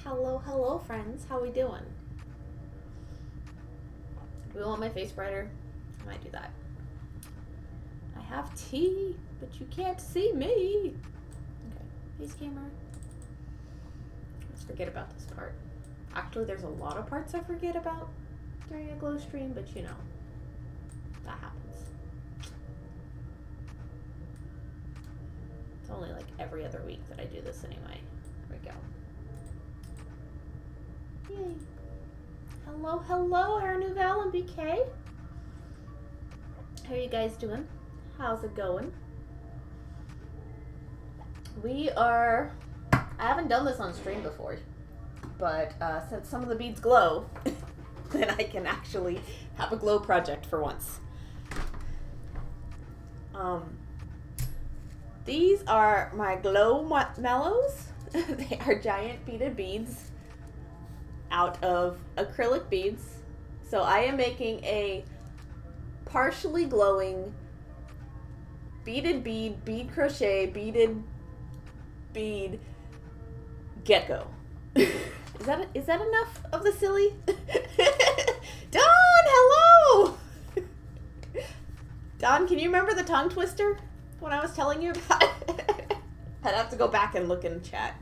Hello, friends. How we doing? Do we want my face brighter? I might do that. I have tea, but you can't see me. Okay, face camera. Let's forget about this part. Actually, there's a lot of parts I forget about during a glow stream, but you know, that happens. It's only like every other week that I do this anyway. There we go. Yay. Hello, Aaron Nouvelle and BK. How are you guys doing? How's it going? I haven't done this on stream before, but since some of the beads glow, then I can actually have a glow project for once. These are my glow mellows. They are giant beaded beads out of acrylic beads. So I am making a partially glowing beaded bead crochet, beaded bead gecko. Is that enough of the silly? Dawn, hello! Dawn, can you remember the tongue twister when I was telling you about it? I'd have to go back and look in chat.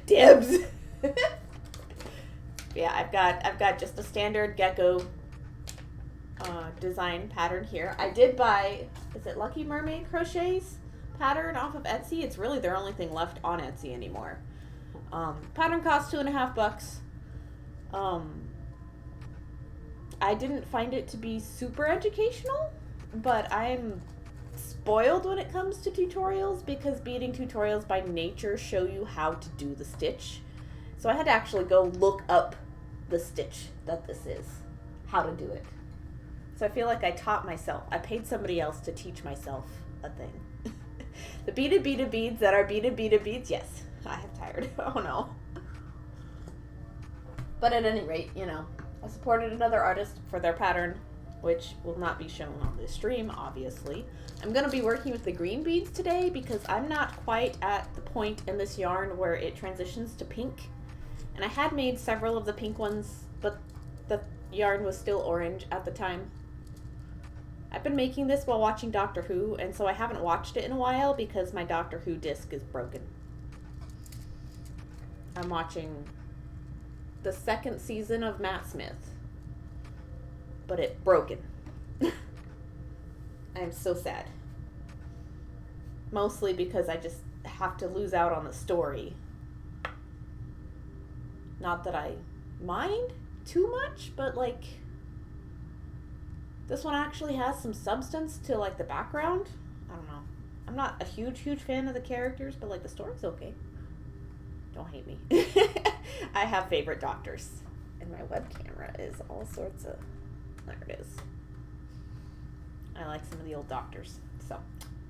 Dibs. Yeah, I've got just a standard gecko design pattern here. I did buy, is it Lucky Mermaid Crochets pattern off of Etsy? It's really their only thing left on Etsy anymore. Pattern cost $2.50. I didn't find it to be super educational, but I'm spoiled when it comes to tutorials because beading tutorials by nature show you how to do the stitch. So I had to actually go look up the stitch that this is, how to do it. So I feel like I taught myself. I paid somebody else to teach myself a thing. The beaded beads that are beaded beads, yes. I am tired. Oh no. But at any rate, you know, I supported another artist for their pattern, which will not be shown on this stream, obviously. I'm going to be working with the green beads today because I'm not quite at the point in this yarn where it transitions to pink. And I had made several of the pink ones, but the yarn was still orange at the time. I've been making this while watching Doctor Who, and so I haven't watched it in a while because my Doctor Who disc is broken. I'm watching the second season of Matt Smith, but it's broken. I'm so sad. Mostly because I just have to lose out on the story. Not that I mind too much, but like this one actually has some substance to like the background. I don't know. I'm not a huge fan of the characters, but like the story's okay. Don't hate me. I have favorite doctors, and my web camera is all sorts of. There it is. I like some of the old doctors. So,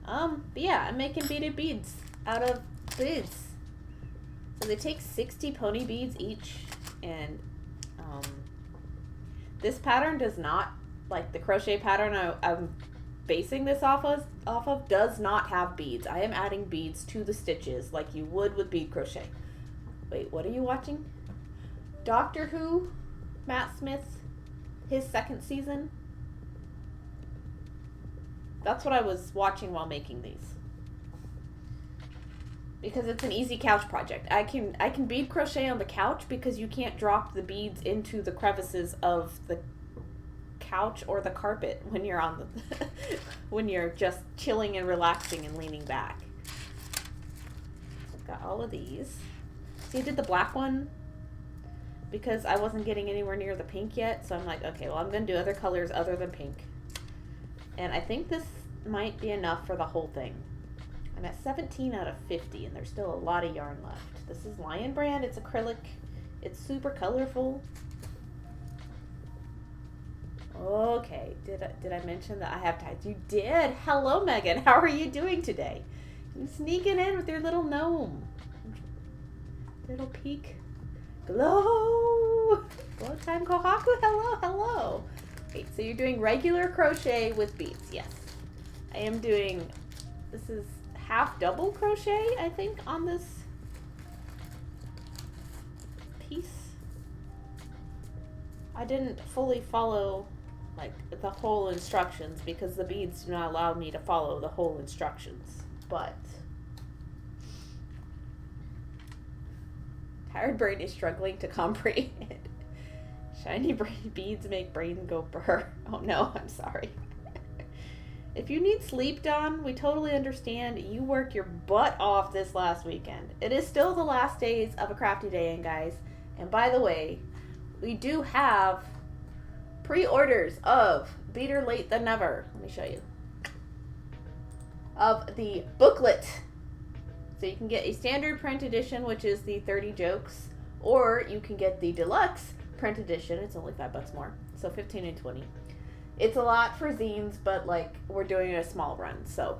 but yeah, I'm making beaded beads out of beads. So they take 60 pony beads each, and this pattern does not, like the crochet pattern I'm basing this off of does not have beads. I am adding beads to the stitches like you would with bead crochet. Wait, what are you watching? Doctor Who, Matt Smith, his second season. That's what I was watching while making these. Because it's an easy couch project. I can bead crochet on the couch because you can't drop the beads into the crevices of the couch or the carpet when you're on the when you're just chilling and relaxing and leaning back. I've got all of these. See, I did the black one because I wasn't getting anywhere near the pink yet, so I'm like, okay, well, I'm going to do other colors other than pink. And I think this might be enough for the whole thing. I'm at 17 out of 50, and there's still a lot of yarn left. This is Lion Brand. It's acrylic. It's super colorful. Okay, did I mention that I have ties? You did. Hello, Megan. How are you doing today? You sneaking in with your little gnome. Little peek. Glow. Glow time, Kohaku. Hello. Okay, so you're doing regular crochet with beads. Yes. I am doing This is half double crochet, I think, on this piece. I didn't fully follow like the whole instructions because the beads do not allow me to follow the whole instructions, but tired brain is struggling to comprehend. Shiny beads make brain go brr. Oh no, I'm sorry. If you need sleep, Dawn, we totally understand. You work your butt off this last weekend. It is still the last days of a crafty day, and guys. And by the way, we do have pre-orders of Better Late Than Never. Let me show you. Of the booklet. So you can get a standard print edition, which is the 30 jokes, or you can get the deluxe print edition. It's only $5 more, so 15 and 20. It's a lot for zines, but like we're doing a small run, so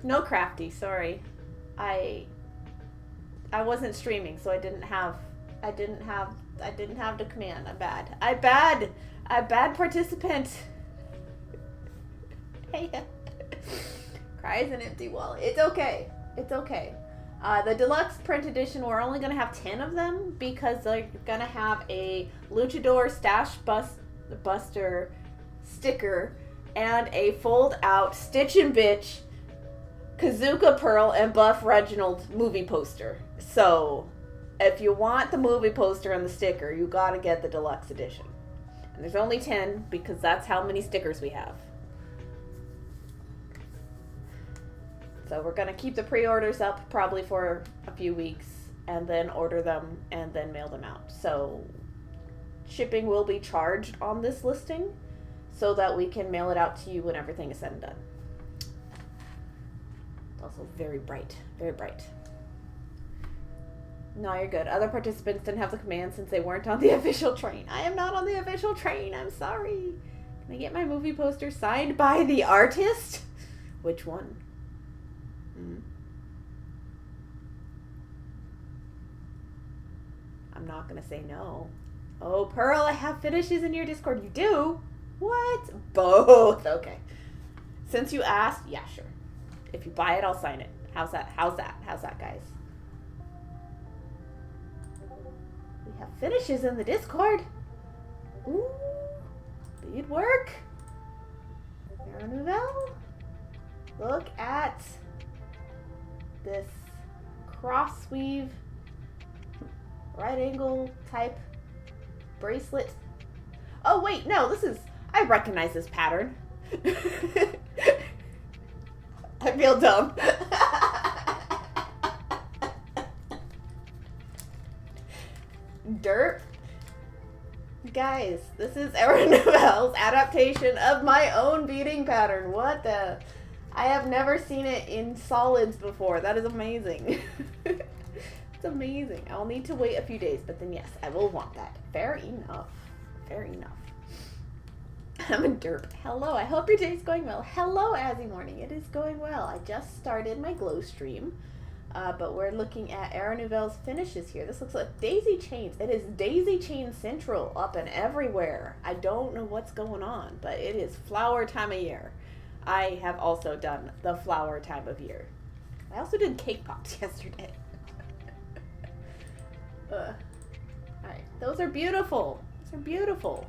no crafty. Sorry, I wasn't streaming, so I didn't have the command. I'm bad participant. Hey. Cries an empty wallet. It's okay. The deluxe print edition, we're only going to have 10 of them because they're going to have a Luchador Stash Buster sticker and a fold out Stitch and Bitch Kazuka Pearl and Buff Reginald movie poster. So if you want the movie poster and the sticker, you got to get the deluxe edition. And there's only 10 because that's how many stickers we have. So we're going to keep the pre-orders up probably for a few weeks and then order them and then mail them out. So shipping will be charged on this listing so that we can mail it out to you when everything is said and done. It's also very bright, very bright. No, you're good. Other participants didn't have the command since they weren't on the official train. I am not on the official train. I'm sorry. Can I get my movie poster signed by the artist? Which one? I'm not gonna say no. Oh, Pearl, I have finishes in your Discord. You do? What? Both. Okay. Since you asked, yeah, sure. If you buy it, I'll sign it. How's that, guys? We have finishes in the Discord. Ooh. Bead work. Mara Nouvelle. Look at this cross weave right angle type bracelet. Oh wait, no, I recognize this pattern. I feel dumb. Derp. Guys, this is Erin Novelle's adaptation of my own beading pattern. What the? I have never seen it in solids before. That is amazing. It's amazing. I'll need to wait a few days, but then yes, I will want that. Fair enough. Fair enough. I'm a derp. Hello, I hope your day's going well. Hello, Azzy Morning. It is going well. I just started my glow stream, but we're looking at Erin Nouvelle's finishes here. This looks like daisy chains. It is daisy chain central up and everywhere. I don't know what's going on, but it is flower time of year. I have also done the flower time of year. I also did cake pops yesterday. Alright, those are beautiful. Those are beautiful.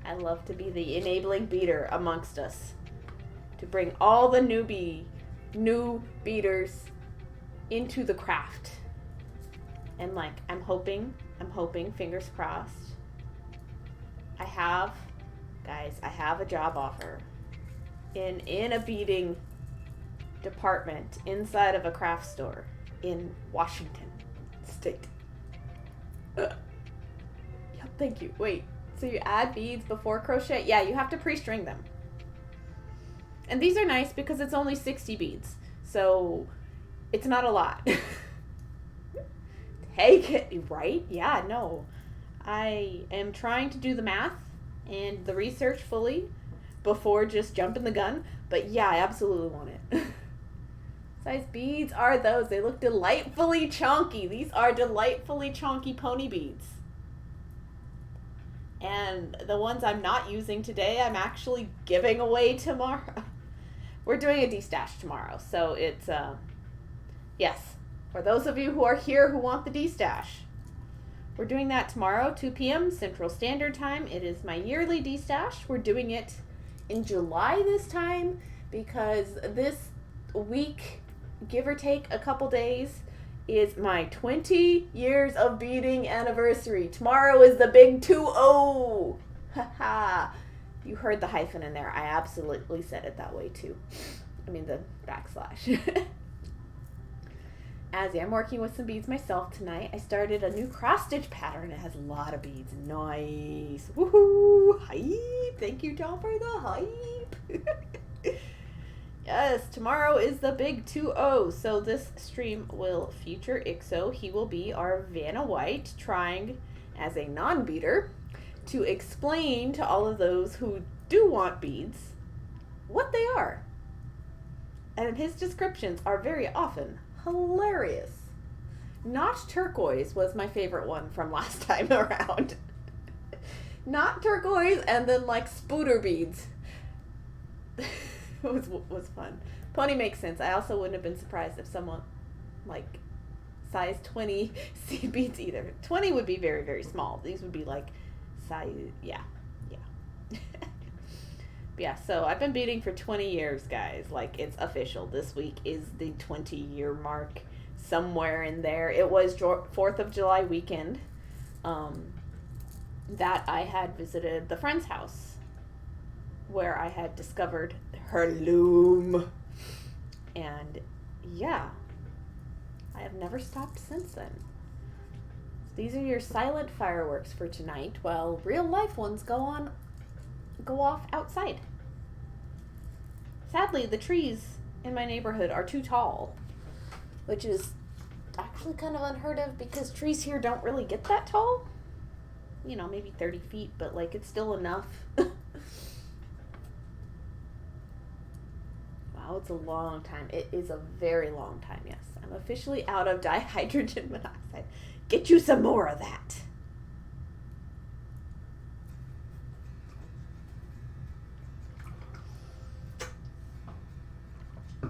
I love to be the enabling beater amongst us. To bring all the new beaters into the craft. And like, I'm hoping, fingers crossed. Guys, I have a job offer. In a beading department inside of a craft store in Washington State. Yep, thank you. Wait, so you add beads before crochet? Yeah, you have to pre-string them. And these are nice because it's only 60 beads. So it's not a lot. Take it, right? Yeah, no. I am trying to do the math and the research fully before just jumping the gun. But yeah, I absolutely want it. Size beads are those. They look delightfully chunky. These are delightfully chunky pony beads. And the ones I'm not using today, I'm actually giving away tomorrow. We're doing a D-stash tomorrow. So it's, yes, for those of you who are here who want the D-stash, we're doing that tomorrow, 2 p.m. Central Standard Time. It is my yearly D-stash. We're doing it in July this time because this week, give or take a couple days, is my 20 years of beading anniversary. Tomorrow is the big 2-0. Haha. You heard the hyphen in there. I absolutely said it that way too. I mean the backslash. I'm working with some beads myself tonight. I started a new cross stitch pattern. It has a lot of beads. Nice. Woohoo! Hype! Thank you, John, for the hype. Yes, tomorrow is the big 2-0. So this stream will feature Ixo. He will be our Vanna White trying as a non-beader to explain to all of those who do want beads what they are. And his descriptions are very often hilarious. Not turquoise was my favorite one from last time around. Not turquoise and then like spooter beads. was fun. Pony makes sense. I also wouldn't have been surprised if someone like size 20 seed beads either. 20 would be very, very small. These would be like size, yeah. Yeah, so I've been beading for 20 years, guys. Like, it's official. This week is the 20-year mark somewhere in there. It was 4th of July weekend that I had visited the friend's house where I had discovered her loom. And, yeah, I have never stopped since then. These are your silent fireworks for tonight, while real-life ones go off outside. Sadly, the trees in my neighborhood are too tall, which is actually kind of unheard of because trees here don't really get that tall. You know, maybe 30 feet, but like it's still enough. Wow, it's a long time. It is a very long time, yes. I'm officially out of dihydrogen monoxide. Get you some more of that.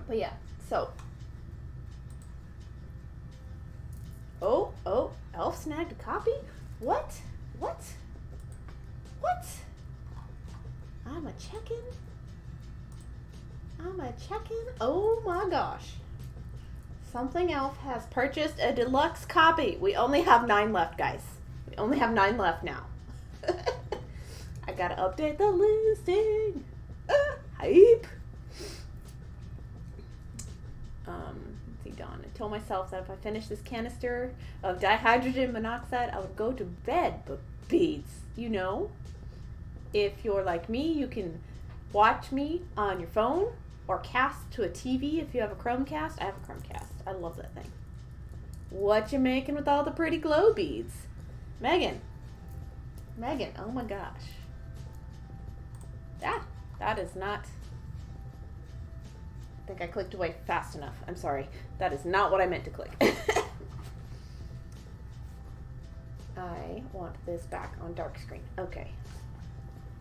But yeah, so. Oh, Elf snagged a copy? What? I'm a checking. Oh my gosh. Something Elf has purchased a deluxe copy. We only have 9 left, guys. We only have 9 left now. I gotta update the listing. Hype. Let's see, Dawn. I told myself that if I finish this canister of dihydrogen monoxide, I would go to bed. But beads, you know, if you're like me, you can watch me on your phone or cast to a TV if you have a Chromecast. I have a Chromecast. I love that thing. What you making with all the pretty glow beads? Megan, oh my gosh. That is not... I think I clicked away fast enough. I'm sorry. That is not what I meant to click. I want this back on dark screen. Okay.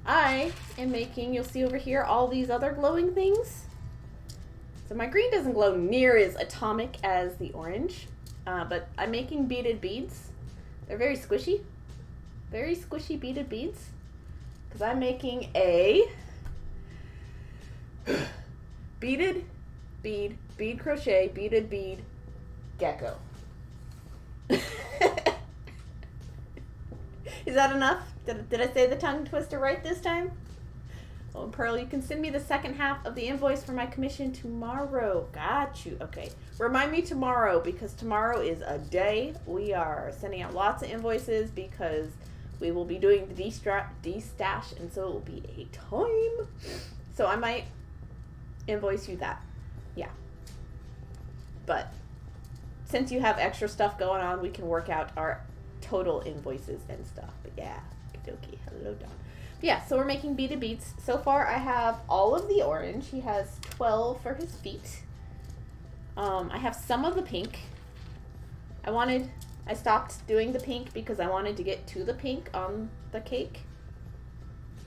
I am making, you'll see over here, all these other glowing things. So my green doesn't glow near as atomic as the orange, but I'm making beaded beads. They're very squishy. Very squishy beaded beads. Because I'm making a beaded bead, bead crochet, beaded bead, gecko. Is that enough? Did I say the tongue twister right this time? Oh, Pearl, you can send me the second half of the invoice for my commission tomorrow. Got you. Okay. Remind me tomorrow because tomorrow is a day. We are sending out lots of invoices because we will be doing the D-stash, and so it will be a time. So I might invoice you that. Yeah. But since you have extra stuff going on, we can work out our total invoices and stuff. But yeah. Okay. Hello, Dawn. Yeah, so we're making beaded beads. So far, I have all of the orange. He has 12 for his feet. I have some of the pink. I stopped doing the pink because I wanted to get to the pink on the cake.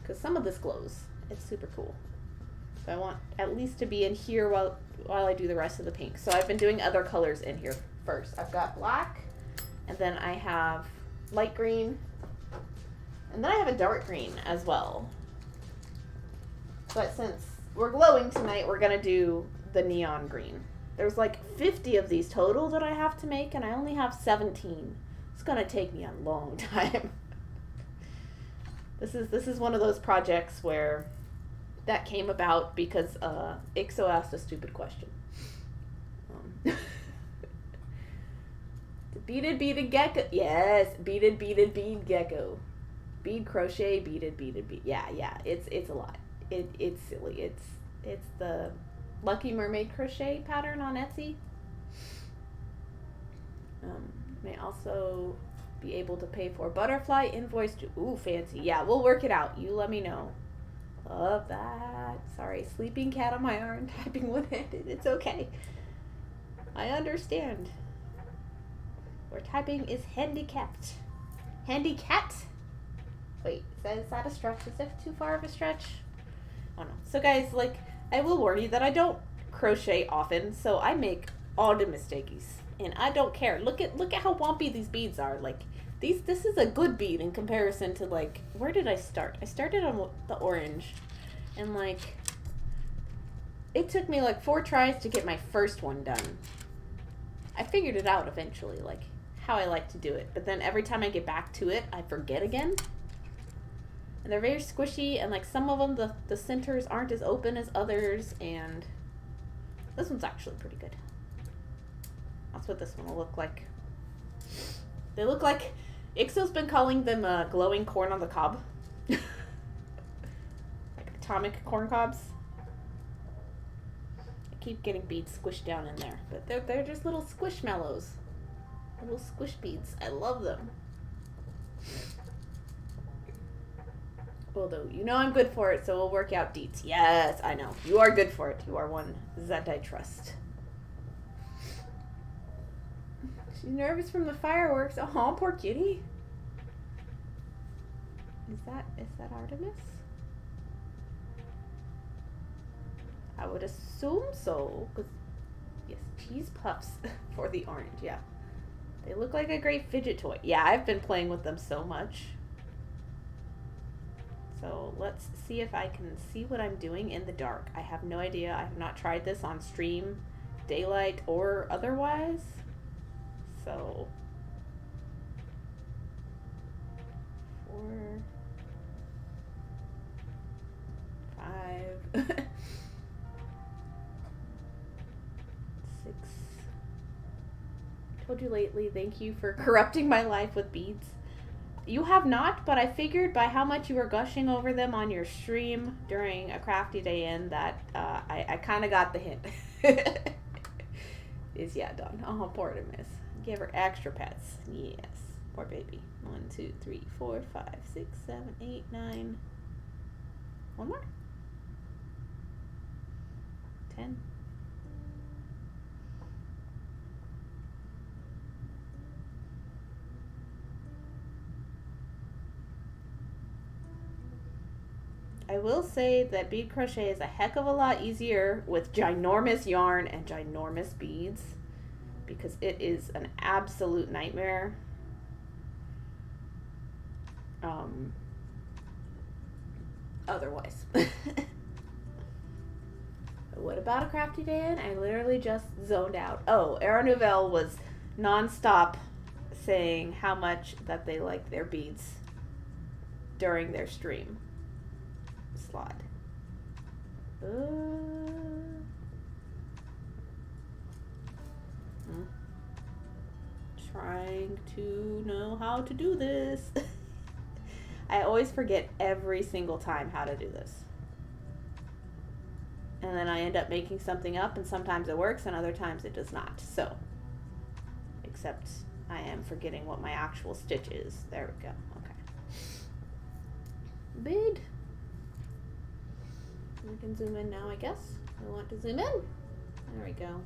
because some of this glows. It's super cool. So I want at least to be in here while I do the rest of the pink. So I've been doing other colors in here first. I've got black, and then I have light green, and then I have a dark green as well. But since we're glowing tonight, we're gonna do the neon green. There's like 50 of these total that I have to make, and I only have 17. It's gonna take me a long time. This is one of those projects where that came about because Ixo asked a stupid question. Beaded gecko. Yes, bead gecko. Bead crochet, bead. Yeah. It's a lot. It's silly. It's the Lucky Mermaid crochet pattern on Etsy. May also be able to pay for butterfly invoice to, ooh, fancy. Yeah, we'll work it out. You let me know. Love that. Sorry, sleeping cat on my arm, typing one-handed. It's okay. I understand. Where typing is handicapped. Handicat? Wait, is that a stretch? Is that too far of a stretch? Oh no. So guys, like, I will warn you that I don't crochet often, so I make all the mistakes. And I don't care. Look at how wompy these beads are. Like, this is a good bead in comparison to, like, where did I start? I started on the orange, and like it took me like 4 tries to get my first one done. I figured it out eventually, like how I like to do it, but then every time I get back to it, I forget again. And they're very squishy, and like some of them, the centers aren't as open as others, and this one's actually pretty good. That's what this one will look like. They look like, Ixo's been calling them glowing corn on the cob. Like atomic corn cobs. I keep getting beads squished down in there, but they're just little squishmallows. Little squish beads. I love them. Although, you know I'm good for it, so we'll work out deets. Yes, I know. You are good for it. You are one that I trust. She's nervous from the fireworks. Oh, poor kitty. Is that Artemis? I would assume so, because yes, cheese puffs for the orange. Yeah, they look like a great fidget toy. Yeah, I've been playing with them so much. So let's see if I can see what I'm doing in the dark. I have no idea. I have not tried this on stream, daylight, or otherwise. So 4, 5, 6. Told you lately, thank you for corrupting my life with beads. You have not, but I figured by how much you were gushing over them on your stream during a crafty day in that I kind of got the hint. Is yeah done. Oh, poor Artemis. Give her extra pets. Yes. Poor baby. 1, 2, 3, 4, 5, 6, 7, 8, 9. One more. 10. I will say that bead crochet is a heck of a lot easier with ginormous yarn and ginormous beads, because it is an absolute nightmare. Otherwise. What about a crafty day in? I literally just zoned out. Oh, Era Nouvelle was nonstop saying how much that they like their beads during their stream. Slide. Trying to know how to do this. I always forget every single time how to do this. And then I end up making something up, and sometimes it works and other times it does not. So, except I am forgetting what my actual stitch is. There we go. Okay. Bead. We can zoom in now, I guess. I want to zoom in. There we go.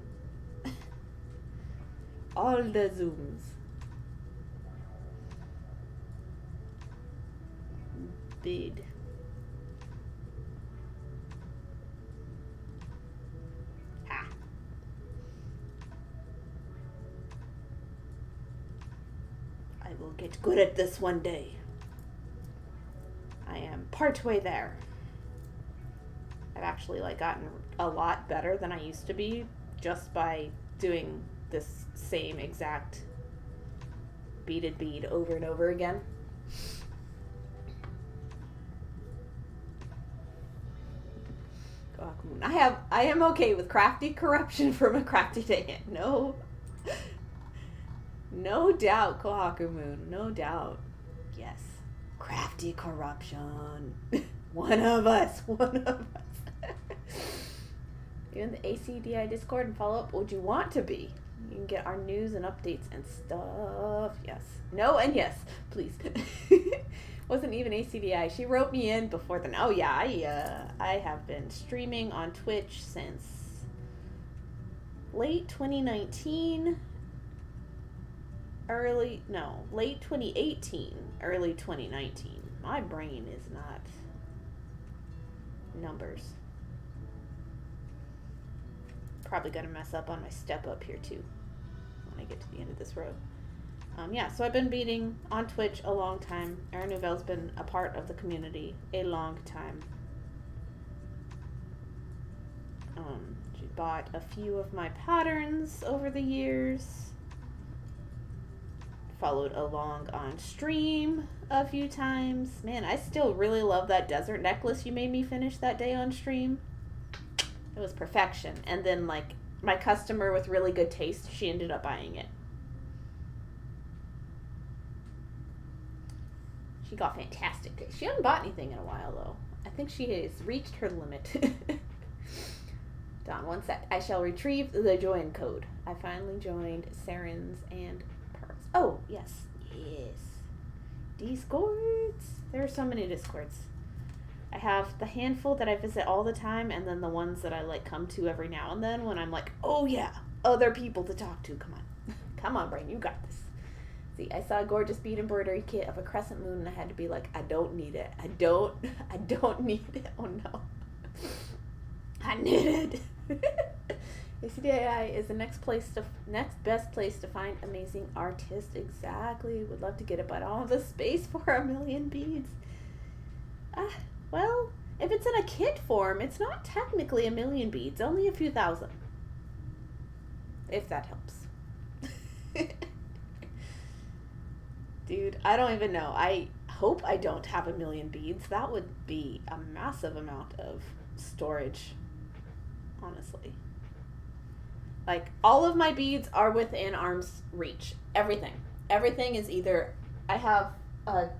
All the zooms. Bead. I will get good at this one day. I am partway there. I've actually gotten a lot better than I used to be just by doing this same exact beaded bead over and over again. I am okay with crafty corruption from a crafty day. No doubt, Kohaku Moon. No doubt. Yes. Crafty corruption. One of us. You're in the ACDI Discord and follow up. Would you want to be? You can get our news and updates and stuff. Yes. No and yes. Please. Wasn't even ACDI. She wrote me in before then. Oh yeah, I have been streaming on Twitch since late 2019, late 2018, early 2019. My brain is not numbers. Probably gonna mess up on my step up here too when I get to the end of this road. Yeah, so I've been beading on Twitch a long time. Erin Nouvelle's been a part of the community a long time. She bought a few of my patterns over the years. Followed along on stream a few times. Man, I still really love that desert necklace you made me finish that day on stream. It was perfection. And then, my customer with really good taste, she ended up buying it. She got fantastic taste. She hasn't bought anything in a while, though. I think she has reached her limit. Don, one sec. I shall retrieve the join code. I finally joined Saren's and Pearls. Oh, yes. Yes. Discords. There are so many Discords. I have the handful that I visit all the time, and then the ones that I, come to every now and then when I'm like, oh, yeah, other people to talk to. Come on. Come on, brain. You got this. See, I saw a gorgeous bead embroidery kit of a crescent moon, and I had to be like, I don't need it. I don't need it. Oh, no. I need it. ACDI is the next best place to find amazing artists. Exactly. Would love to get it, but all the space for 1,000,000 beads. Well, if it's in a kit form, it's not technically 1,000,000 beads, only a few thousand. If that helps. Dude, I don't even know. I hope I don't have 1,000,000 beads. That would be a massive amount of storage, honestly. All of my beads are within arm's reach. Everything. Everything is either, I have a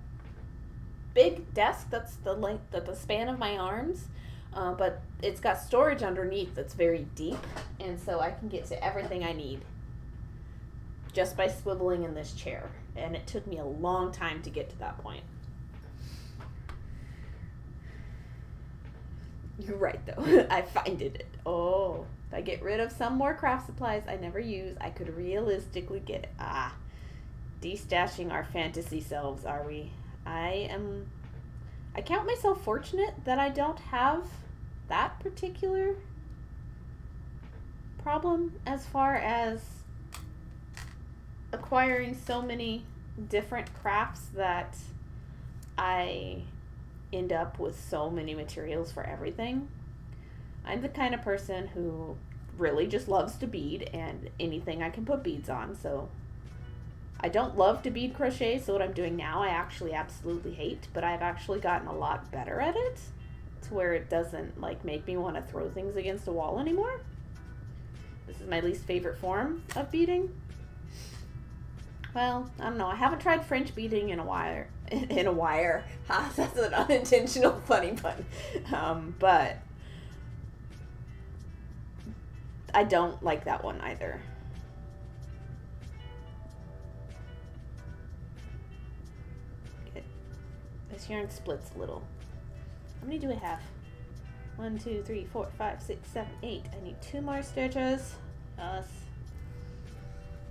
big desk that's the span of my arms, but it's got storage underneath that's very deep, and so I can get to everything I need just by swiveling in this chair, and it took me a long time to get to that point. You're right, though. I find it. Oh, if I get rid of some more craft supplies I never use, I could realistically get it. Destashing our fantasy selves, are we? I count myself fortunate that I don't have that particular problem as far as acquiring so many different crafts that I end up with so many materials for everything. I'm the kind of person who really just loves to bead and anything I can put beads on, so I don't love to bead crochet, so what I'm doing now I actually absolutely hate, but I've actually gotten a lot better at it to where it doesn't make me want to throw things against a wall anymore. This is my least favorite form of beading. Well, I don't know. I haven't tried French beading in a wire. That's an unintentional funny pun. But I don't like that one either. This yarn splits a little. How many do I have? 1, 2, 3, 4, 5, 6, 7, 8. I need 2 more stitches. Yes.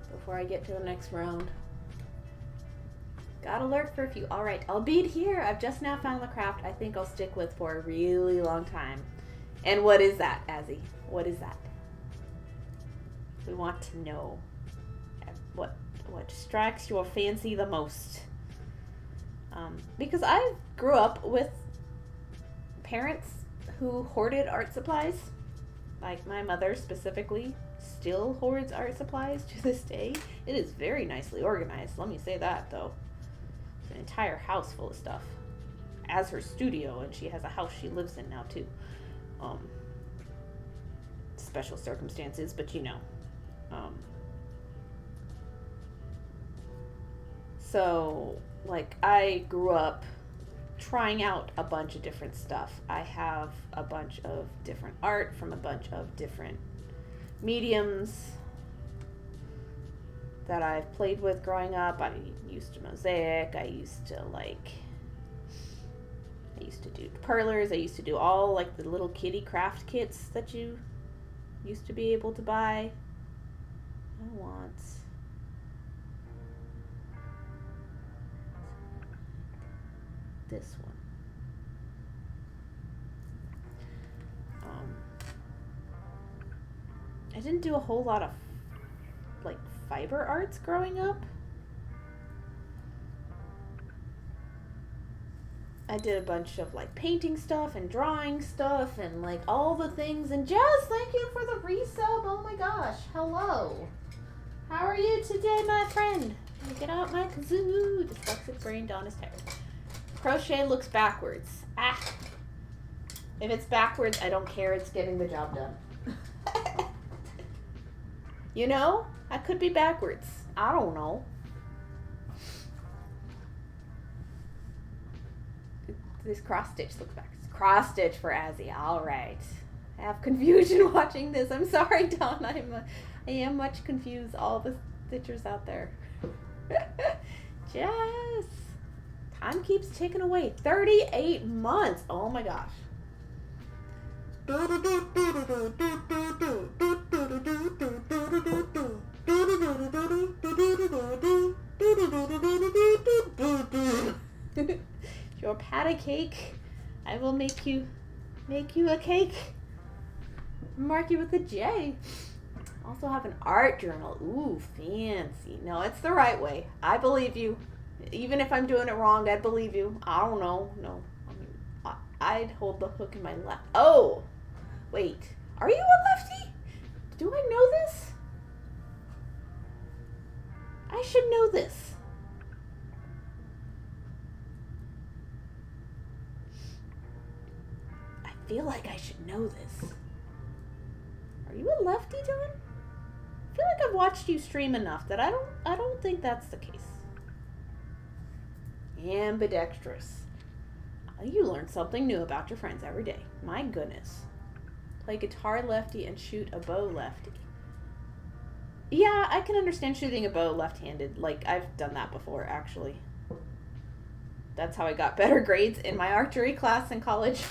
Before I get to the next round. Got alert for a few. Alright, I'll bead here. I've just now found the craft I think I'll stick with for a really long time. And what is that, Azzy? What is that? We want to know. What what strikes your fancy the most? Because I grew up with parents who hoarded art supplies. Like my mother specifically still hoards art supplies to this day. It is very nicely organized, let me say that though. It's an entire house full of stuff. As her studio, and she has a house she lives in now too. Special circumstances, but you know. So, like, I grew up trying out a bunch of different stuff. I have a bunch of different art from a bunch of different mediums that I've played with growing up. I used to mosaic. I used to do perlers. I used to do all like the little kitty craft kits that you used to be able to buy. I want this one. I didn't do a whole lot of like fiber arts growing up. I did a bunch of like painting stuff and drawing stuff and like all the things. And Jess, thank you for the resub. Oh my gosh, hello. How are you today, my friend? Get out my kazoo. Dyslexic brain, Dawn is tired. Crochet looks backwards. Ah. If it's backwards, I don't care. It's getting the job done. You know, I could be backwards. I don't know. This cross stitch looks backwards. Cross stitch for Azzy. All right. I have confusion watching this. I'm sorry, Dawn. I am much confused. All the stitchers out there. Jess. Time keeps ticking away. 38 months. Oh my gosh. Your patty cake. I will make you a cake. Mark you with a J. Also have an art journal. Ooh, fancy. No, it's the right way. I believe you. Even if I'm doing it wrong, I'd believe you. I don't know. No. I mean, I'd hold the hook in my left. Oh! Wait. Are you a lefty? Do I know this? I should know this. I feel like I should know this. Are you a lefty, Dawn? I feel like I've watched you stream enough that I don't think that's the case. Ambidextrous. You learn something new about your friends every day. My goodness. Play guitar lefty and shoot a bow lefty. Yeah, I can understand shooting a bow left-handed. Like, I've done that before, actually. That's how I got better grades in my archery class in college.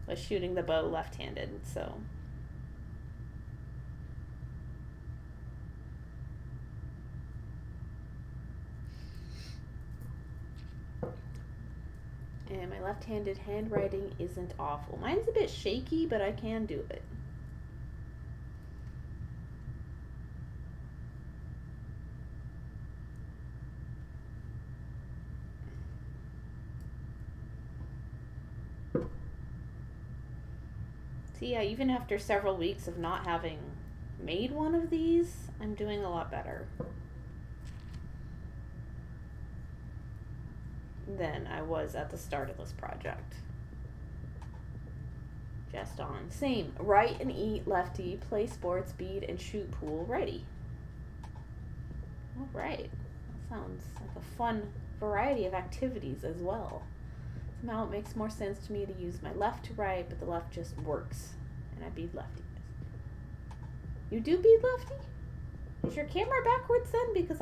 Was shooting the bow left-handed, so... And my left-handed handwriting isn't awful. Mine's a bit shaky, but I can do it. See, yeah, even after several weeks of not having made one of these, I'm doing a lot better than I was at the start of this project. Just on. Same. Write and eat lefty, play sports, bead, and shoot pool righty. Alright. That sounds like a fun variety of activities as well. Somehow it makes more sense to me to use my left to write, but the left just works. And I bead lefty. You do bead lefty? Is your camera backwards then? Because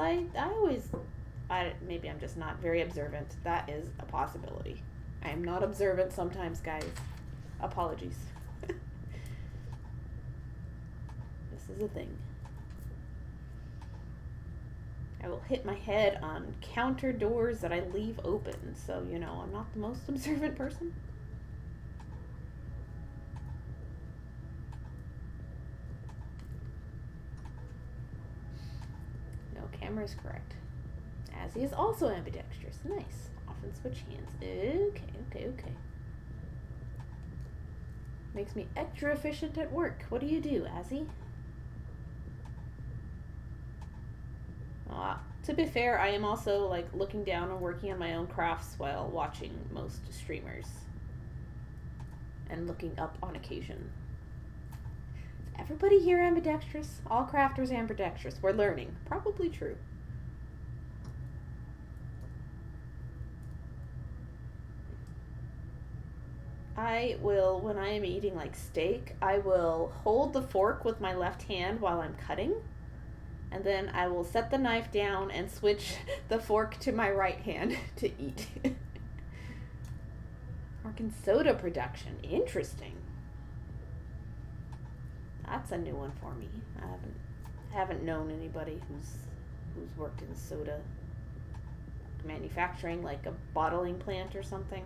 maybe I'm just not very observant. That is a possibility. I am not observant sometimes, guys. Apologies. This is a thing. I will hit my head on counter doors that I leave open, so, you know, I'm not the most observant person. Grammar is correct. As he is also ambidextrous. Nice. Often switch hands. Okay. Makes me extra efficient at work. What do you do, Azzy? To be fair, I am also like looking down and working on my own crafts while watching most streamers. And looking up on occasion. Is everybody here ambidextrous? All crafters ambidextrous. We're learning. Probably true. I will, when I am eating like steak, I will hold the fork with my left hand while I'm cutting. And then I will set the knife down and switch the fork to my right hand to eat. Working soda production. Interesting. That's a new one for me. I haven't known anybody who's worked in soda manufacturing, like a bottling plant or something.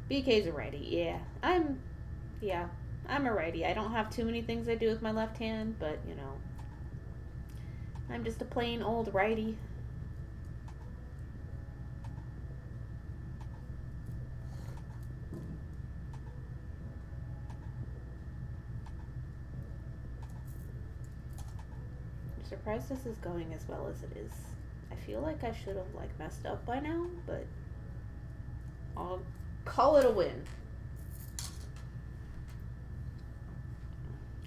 BK's a righty, yeah. I'm a righty. I don't have too many things I do with my left hand, but, you know, I'm just a plain old righty. I'm surprised this is going as well as it is. I feel like I should have, like, messed up by now, but I'll call it a win.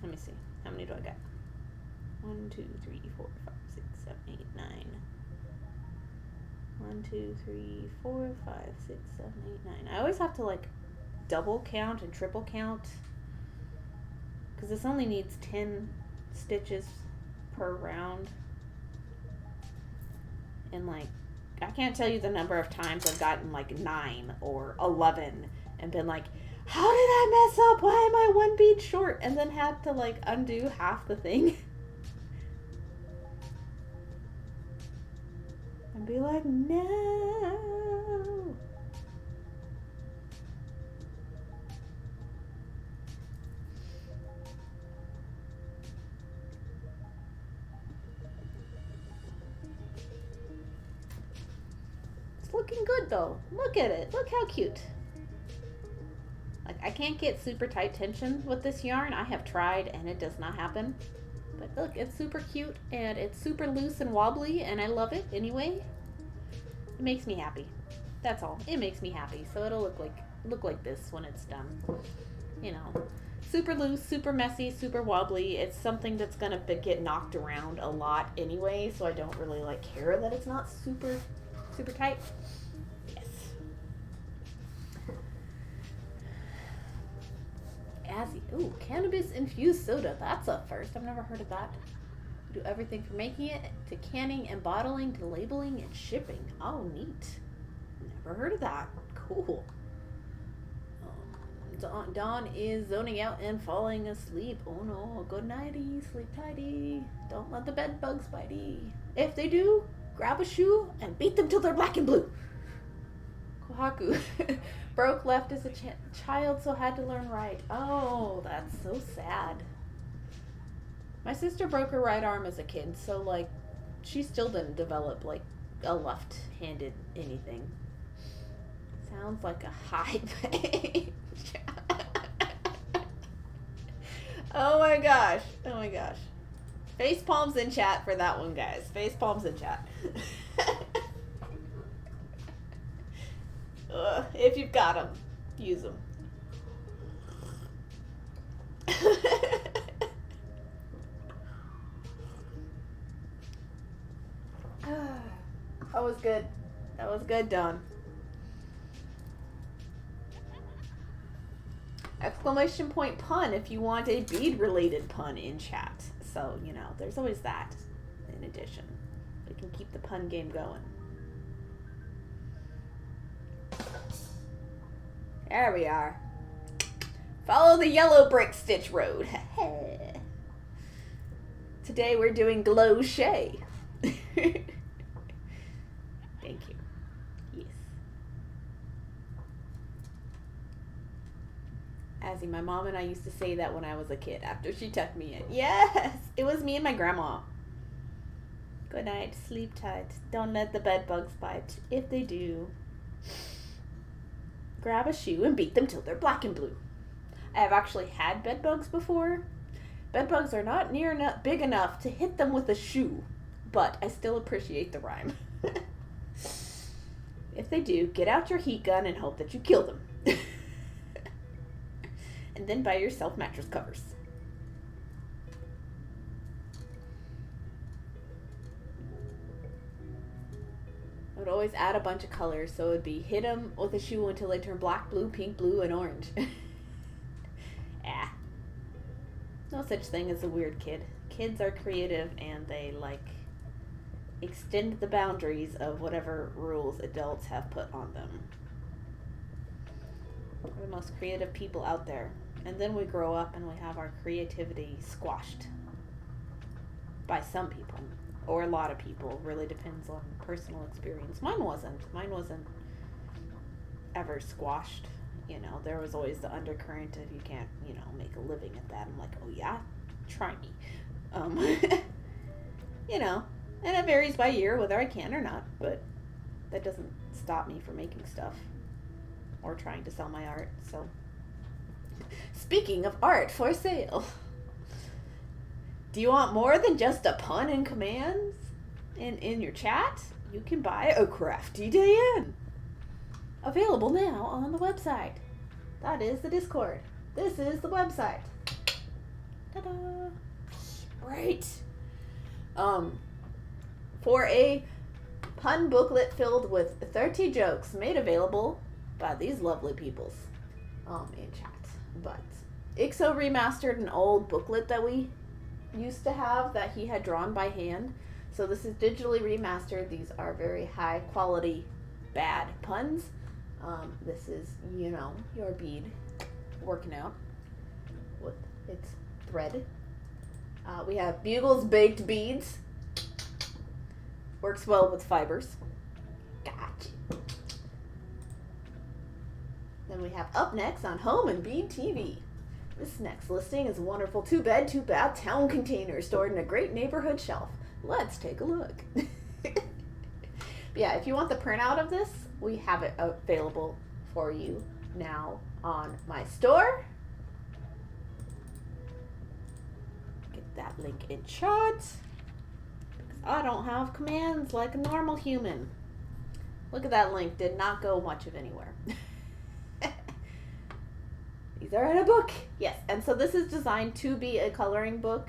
Let me see. How many do I got? 1, 2, 3, 4, 5, 6, 7, 8, 9. 1, 2, 3, 4, 5, 6, 7, 8, 9. I always have to like double count and triple count because this only needs 10 stitches per round. And like, I can't tell you the number of times I've gotten like 9 or 11 and been like, how did I mess up? Why am I one bead short? And then had to like undo half the thing. And be like, no. It's looking good though. Look at it. Look how cute. Like, I can't get super tight tension with this yarn. I have tried and it does not happen. But look, it's super cute and it's super loose and wobbly and I love it anyway. It makes me happy. That's all. It makes me happy. So it'll look like this when it's done. You know, super loose, super messy, super wobbly. It's something that's gonna get knocked around a lot anyway, so I don't really like care that it's not super tight. Azzy. Ooh, cannabis infused soda. That's a first. I've never heard of that. Do everything from making it to canning and bottling to labeling and shipping. Oh, neat. Never heard of that. Cool. Dawn is zoning out and falling asleep. Oh no. Good nighty. Sleep tighty. Don't let the bed bugs bitey. If they do, grab a shoe and beat them till they're black and blue. Kohaku. Broke left as a child, so had to learn right. Oh, that's so sad. My sister broke her right arm as a kid, so like she still didn't develop like a left-handed anything. Sounds like a high page. Oh my gosh. Oh my gosh. Face palms in chat for that one, guys. Face palms in chat. If you've got them, use them. That was good. That was good, Dawn. Exclamation point pun if you want a bead-related pun in chat. So, you know, there's always that in addition. We can keep the pun game going. There we are. Follow the yellow brick stitch road. Today we're doing glow shay. Thank you. Yes. Azzy, my mom and I used to say that when I was a kid after she tucked me in. Yes! It was me and my grandma. Good night. Sleep tight. Don't let the bed bugs bite. If they do, grab a shoe and beat them till they're black and blue. I have actually had bed bugs before. Bed bugs are not near enough, big enough to hit them with a shoe, but I still appreciate the rhyme. If they do, get out your heat gun and hope that you kill them. And then buy yourself mattress covers. I would always add a bunch of colors, so it would be hit them with a shoe until they turn black, blue, pink, blue, and orange. No such thing as a weird kid. Kids are creative and they extend the boundaries of whatever rules adults have put on them. We're the most creative people out there. And then we grow up and we have our creativity squashed by some people or a lot of people. Really depends on personal experience. Mine wasn't ever squashed. There was always the undercurrent of you can't, make a living at that. I'm like, oh yeah, try me. And it varies by year whether I can or not, but that doesn't stop me from making stuff or trying to sell my art. So speaking of art for sale, do you want more than just a pun and commands in your chat? You can buy a crafty day in. Available now on the website. That is the Discord. This is the website. Ta-da! Right. For a pun booklet filled with 30 jokes made available by these lovely peoples in chat. But Ixo remastered an old booklet that we used to have that he had drawn by hand. So this is digitally remastered. These are very high quality bad puns. This is, your bead working out with its thread. We have Bugle's Baked Beads. Works well with fibers. Gotcha. Then we have Up Next on Home and Bead TV. This next listing is a wonderful 2-bed, 2-bath town container stored in a great neighborhood shelf. Let's take a look. Yeah, if you want the printout of this, we have it available for you now on my store. Get that link in chat. Because I don't have commands like a normal human. Look at that link. Did not go much of anywhere. These are in a book. Yes, and so this is designed to be a coloring book.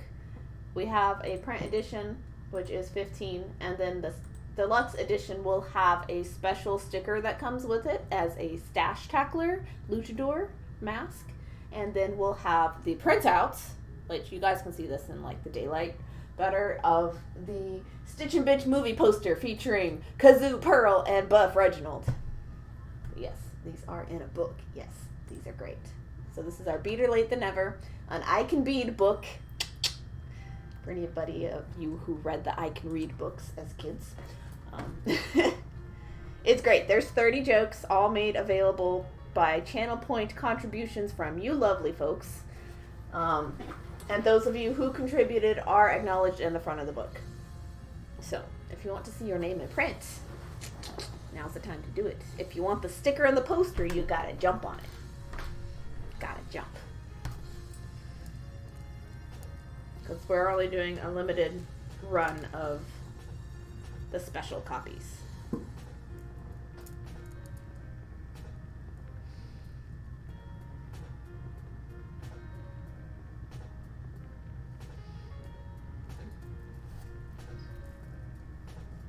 We have a print edition, which is $15, and then the deluxe edition will have a special sticker that comes with it as a stash tackler luchador mask, and then we'll have the printouts, which you guys can see this in the daylight better, of the Stitch and Bitch movie poster featuring Kazoo Pearl and Buff Reginald. Yes, these are in a book. Yes, these are great. So this is our Beater Late Than Ever, an I Can Bead book. For anybody of you who read the I Can Read books as kids. It's great. There's 30 jokes, all made available by channel point contributions from you lovely folks. And those of you who contributed are acknowledged in the front of the book. So, if you want to see your name in print, now's the time to do it. If you want the sticker and the poster, you gotta jump on it. Gotta jump. Because we're only doing a limited run of the special copies.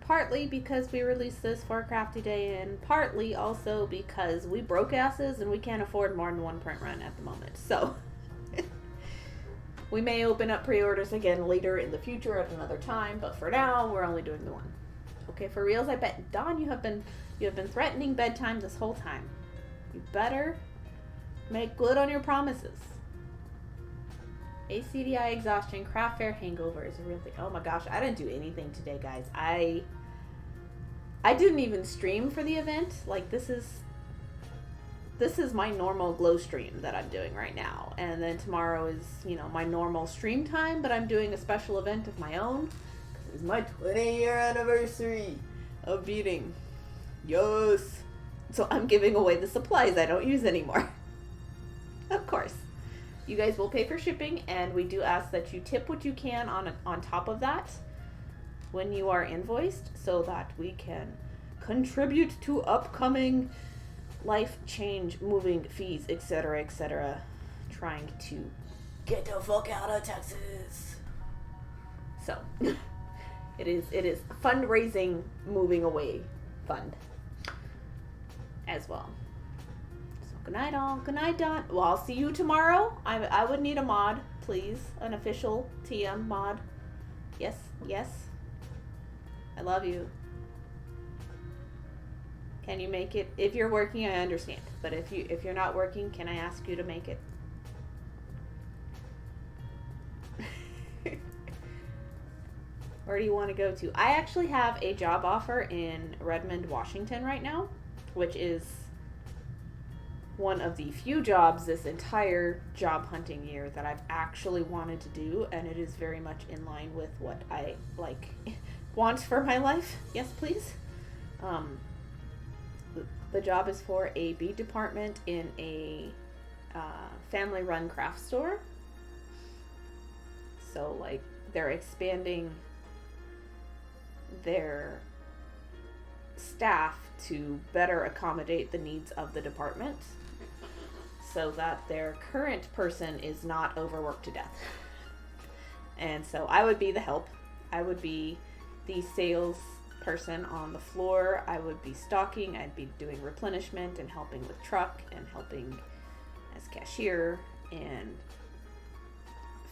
Partly because we released this for a crafty day in, partly also because we broke asses and we can't afford more than one print run at the moment. So we may open up pre-orders again later in the future at another time, but for now we're only doing the one. Okay, for reals, I bet Dawn, you have been threatening bedtime this whole time. You better make good on your promises. ACDI exhaustion, craft fair hangover is a real thing. Oh my gosh, I didn't do anything today, guys. I didn't even stream for the event. Like, this is this is my normal glow stream that I'm doing right now. And then tomorrow is, you know, my normal stream time, but I'm doing a special event of my own. It's my 20-year anniversary of beading. Yes. So I'm giving away the supplies I don't use anymore. Of course. You guys will pay for shipping, and we do ask that you tip what you can on top of that when you are invoiced, so that we can contribute to upcoming life change, moving fees, etc., trying to get the fuck out of Texas. So it is fundraising, moving away fund as well. So good night all. Good night, Don. Well, I'll see you tomorrow. I would need a mod, please. An official TM mod. Yes. I love you. Can you make it? If you're working, I understand. But if you're not working, can I ask you to make it? Where do you want to go to? I actually have a job offer in Redmond, Washington right now, which is one of the few jobs this entire job hunting year that I've actually wanted to do, and it is very much in line with what I want for my life. Yes, please. The job is for a bead department in a family-run craft store. So, they're expanding their staff to better accommodate the needs of the department so that their current person is not overworked to death. And so I would be the help. I would be the sales person on the floor. I would be stocking. I'd be doing replenishment and helping with truck and helping as cashier and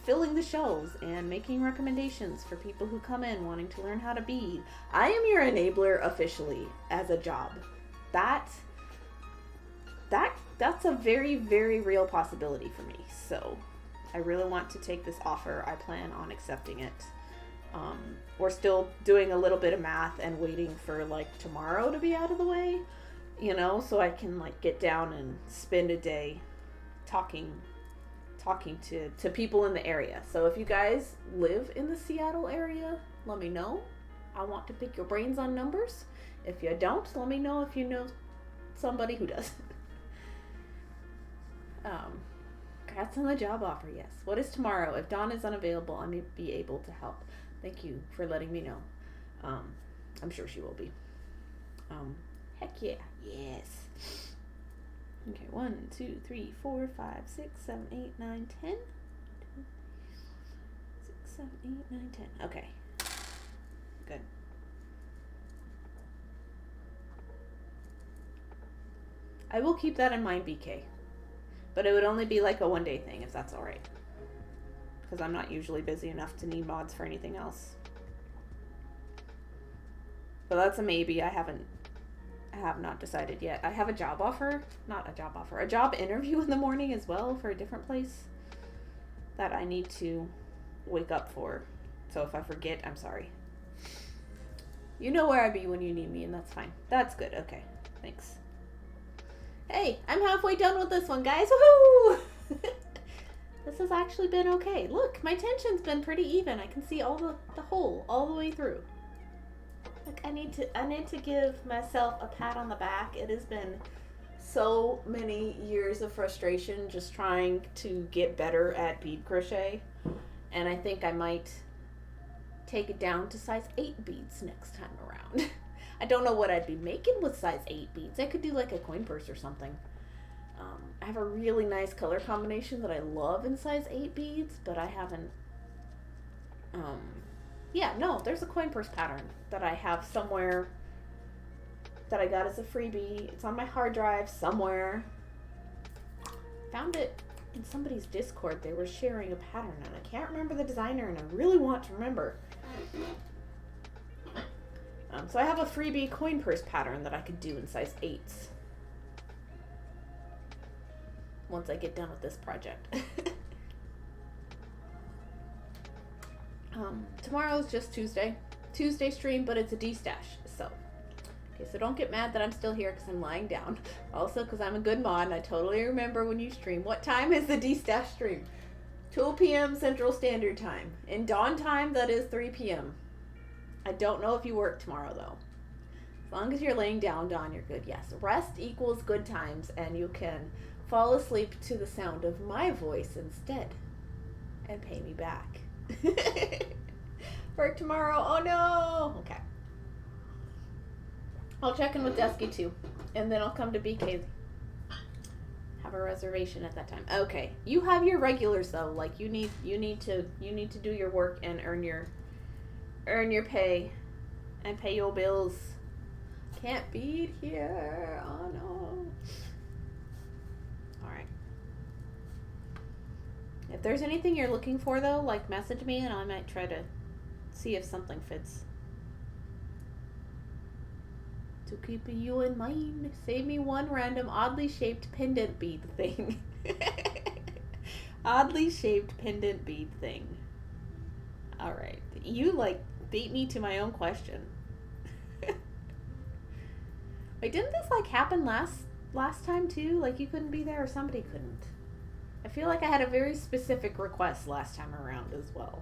filling the shelves and making recommendations for people who come in wanting to learn how to bead. I am your enabler officially as a job. That's a very, very real possibility for me. So I really want to take this offer. I plan on accepting it. We're still doing a little bit of math and waiting for tomorrow to be out of the way, so I can get down and spend a day talking to people in the area. So if you guys live in the Seattle area, let me know. I want to pick your brains on numbers. If you don't, let me know if you know somebody who does. Congrats on the job offer, yes. What is tomorrow? If Dawn is unavailable, I may be able to help. Thank you for letting me know. I'm sure she will be. Heck yeah. Yes. Okay, 1, 2, 3, 4, 5, 6, 7, 8, 9, 10. 6, 7, 8, 9, 10. Okay. Good. I will keep that in mind, BK. But it would only be a one-day thing, if that's alright. Because I'm not usually busy enough to need mods for anything else. But that's a maybe. I have not decided yet. I have a job offer. Not a job offer. A job interview in the morning as well for a different place that I need to wake up for. So if I forget, I'm sorry. You know where I be when you need me, and that's fine. That's good. Okay. Thanks. Hey, I'm halfway done with this one, guys. Woohoo! This has actually been okay. Look, my tension's been pretty even. I can see all the hole all the way through. Look, I need to give myself a pat on the back. It has been so many years of frustration just trying to get better at bead crochet. And I think I might take it down to size 8 beads next time around. I don't know what I'd be making with size 8 beads. I could do a coin purse or something. I have a really nice color combination that I love in size 8 beads, but I haven't, there's a coin purse pattern that I have somewhere that I got as a freebie. It's on my hard drive somewhere. Found it in somebody's Discord. They were sharing a pattern, and I can't remember the designer, and I really want to remember. So I have a freebie coin purse pattern that I could do in size 8s. Once I get done with this project. Tomorrow's just Tuesday stream, but it's a D-stash, so Okay, so don't get mad that I'm still here because I'm lying down. Also, because I'm a good mod and I totally remember when you stream. What time is the D-Stash stream? 2 p.m. Central Standard Time. In dawn time, that is 3 p.m. I don't know if you work tomorrow, though. As long as you're laying down, Dawn, you're good. Yes, rest equals good times, and you can fall asleep to the sound of my voice instead and pay me back. Work tomorrow. Oh, no. Okay. I'll check in with Dusky, too, and then I'll come to BK. Have a reservation at that time. Okay, you have your regulars though. Like you need to do your work and earn your pay and pay your bills. Can't beat here. Oh no. All right. If there's anything you're looking for though, like message me and I might try to see if something fits. To keep you in mind, save me one random oddly shaped pendant bead thing. Oddly shaped pendant bead thing. Alright. You, like, beat me to my own question. Wait, didn't this, like, happen last time, too? Like, you couldn't be there or somebody couldn't. I feel like I had a very specific request last time around as well.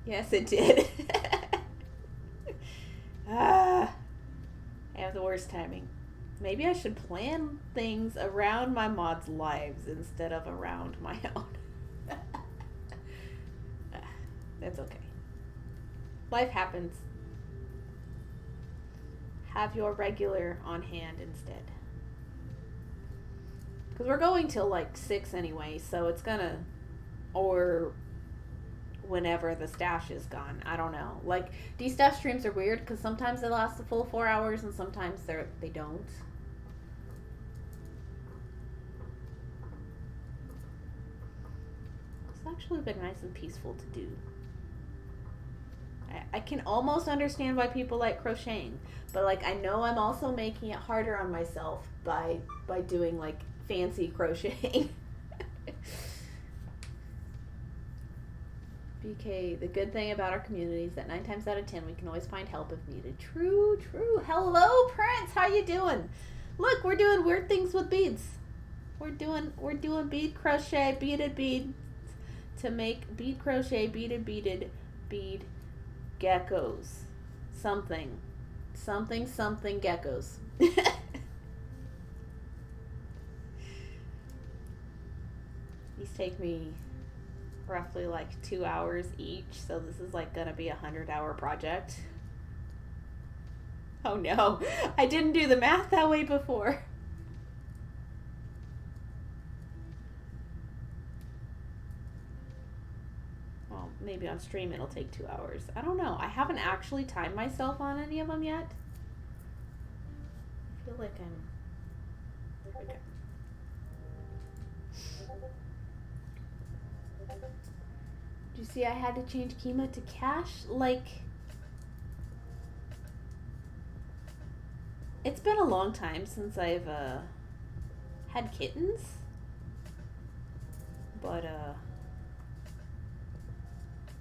Yes, it did. I have the worst timing. Maybe I should plan things around my mods' lives instead of around my own. That's okay. Life happens. Have your regular on hand instead. Because we're going till like 6 anyway, so it's gonna... Or... whenever the stash is gone. I don't know. Like, D-Stash streams are weird because sometimes they last the full 4 hours and sometimes they don't. It's actually been nice and peaceful to do. I can almost understand why people like crocheting, but like I know I'm also making it harder on myself by doing like fancy crocheting. BK, the good thing about our community is that 9 times out of 10 we can always find help if needed. True, true. Hello, Prince. How you doing? Look, we're doing weird things with beads. We're doing bead crochet, beaded beads to make bead crochet, beaded bead geckos. Something geckos. These take me roughly like 2 hours each, so this is like gonna be a 100-hour project. Oh no, I didn't do the math that way before. Well, maybe on stream it'll take 2 hours. I don't know. I haven't actually timed myself on any of them yet. I feel like I'm... There we go. Did you see I had to change Kima to Cash? Like, it's been a long time since I've had kittens, but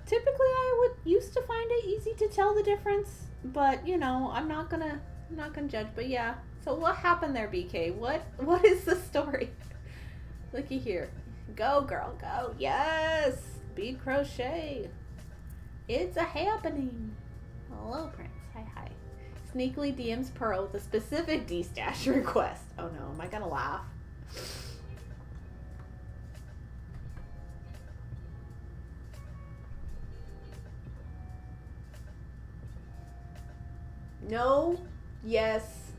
typically I would used to find it easy to tell the difference, but you know, I'm not gonna judge. But yeah, so what happened there, BK? What is the story? Looky here. Go girl, go. Yes, bead crochet. It's a happening. Hello, Prince. Hi. Sneakily DMs Pearl with a specific D-Stash request. Oh no, am I gonna laugh? No, yes,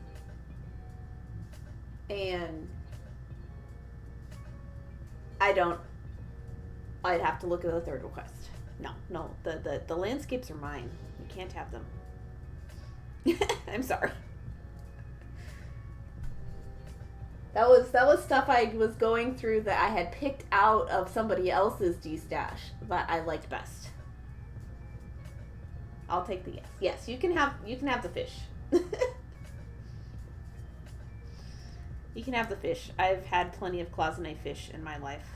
and I don't. I'd have to look at the third request. No, the landscapes are mine. You can't have them. I'm sorry. That was stuff I was going through that I had picked out of somebody else's D-Stash that I liked best. I'll take the yes. Yes, you can have the fish. You can have the fish. I've had plenty of cloisonne fish in my life.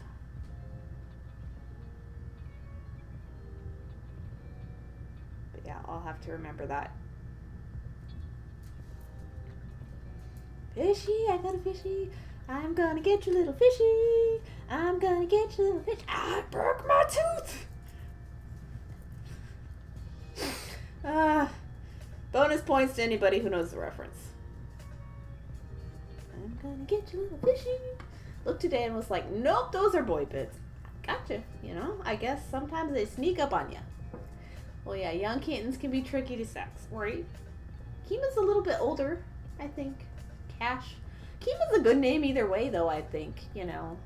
I'll have to remember that. Fishy, I got a fishy. I'm gonna get you, little fishy. I'm gonna get you, little fish. I broke my tooth. Bonus points to anybody who knows the reference. I'm gonna get you, little fishy. Looked today and was like, nope, those are boy bits. Gotcha. You know, I guess sometimes they sneak up on you. Well, yeah, young kittens can be tricky to sex, right? Kima's a little bit older, I think. Cash. Kima's a good name either way, though, I think, you know.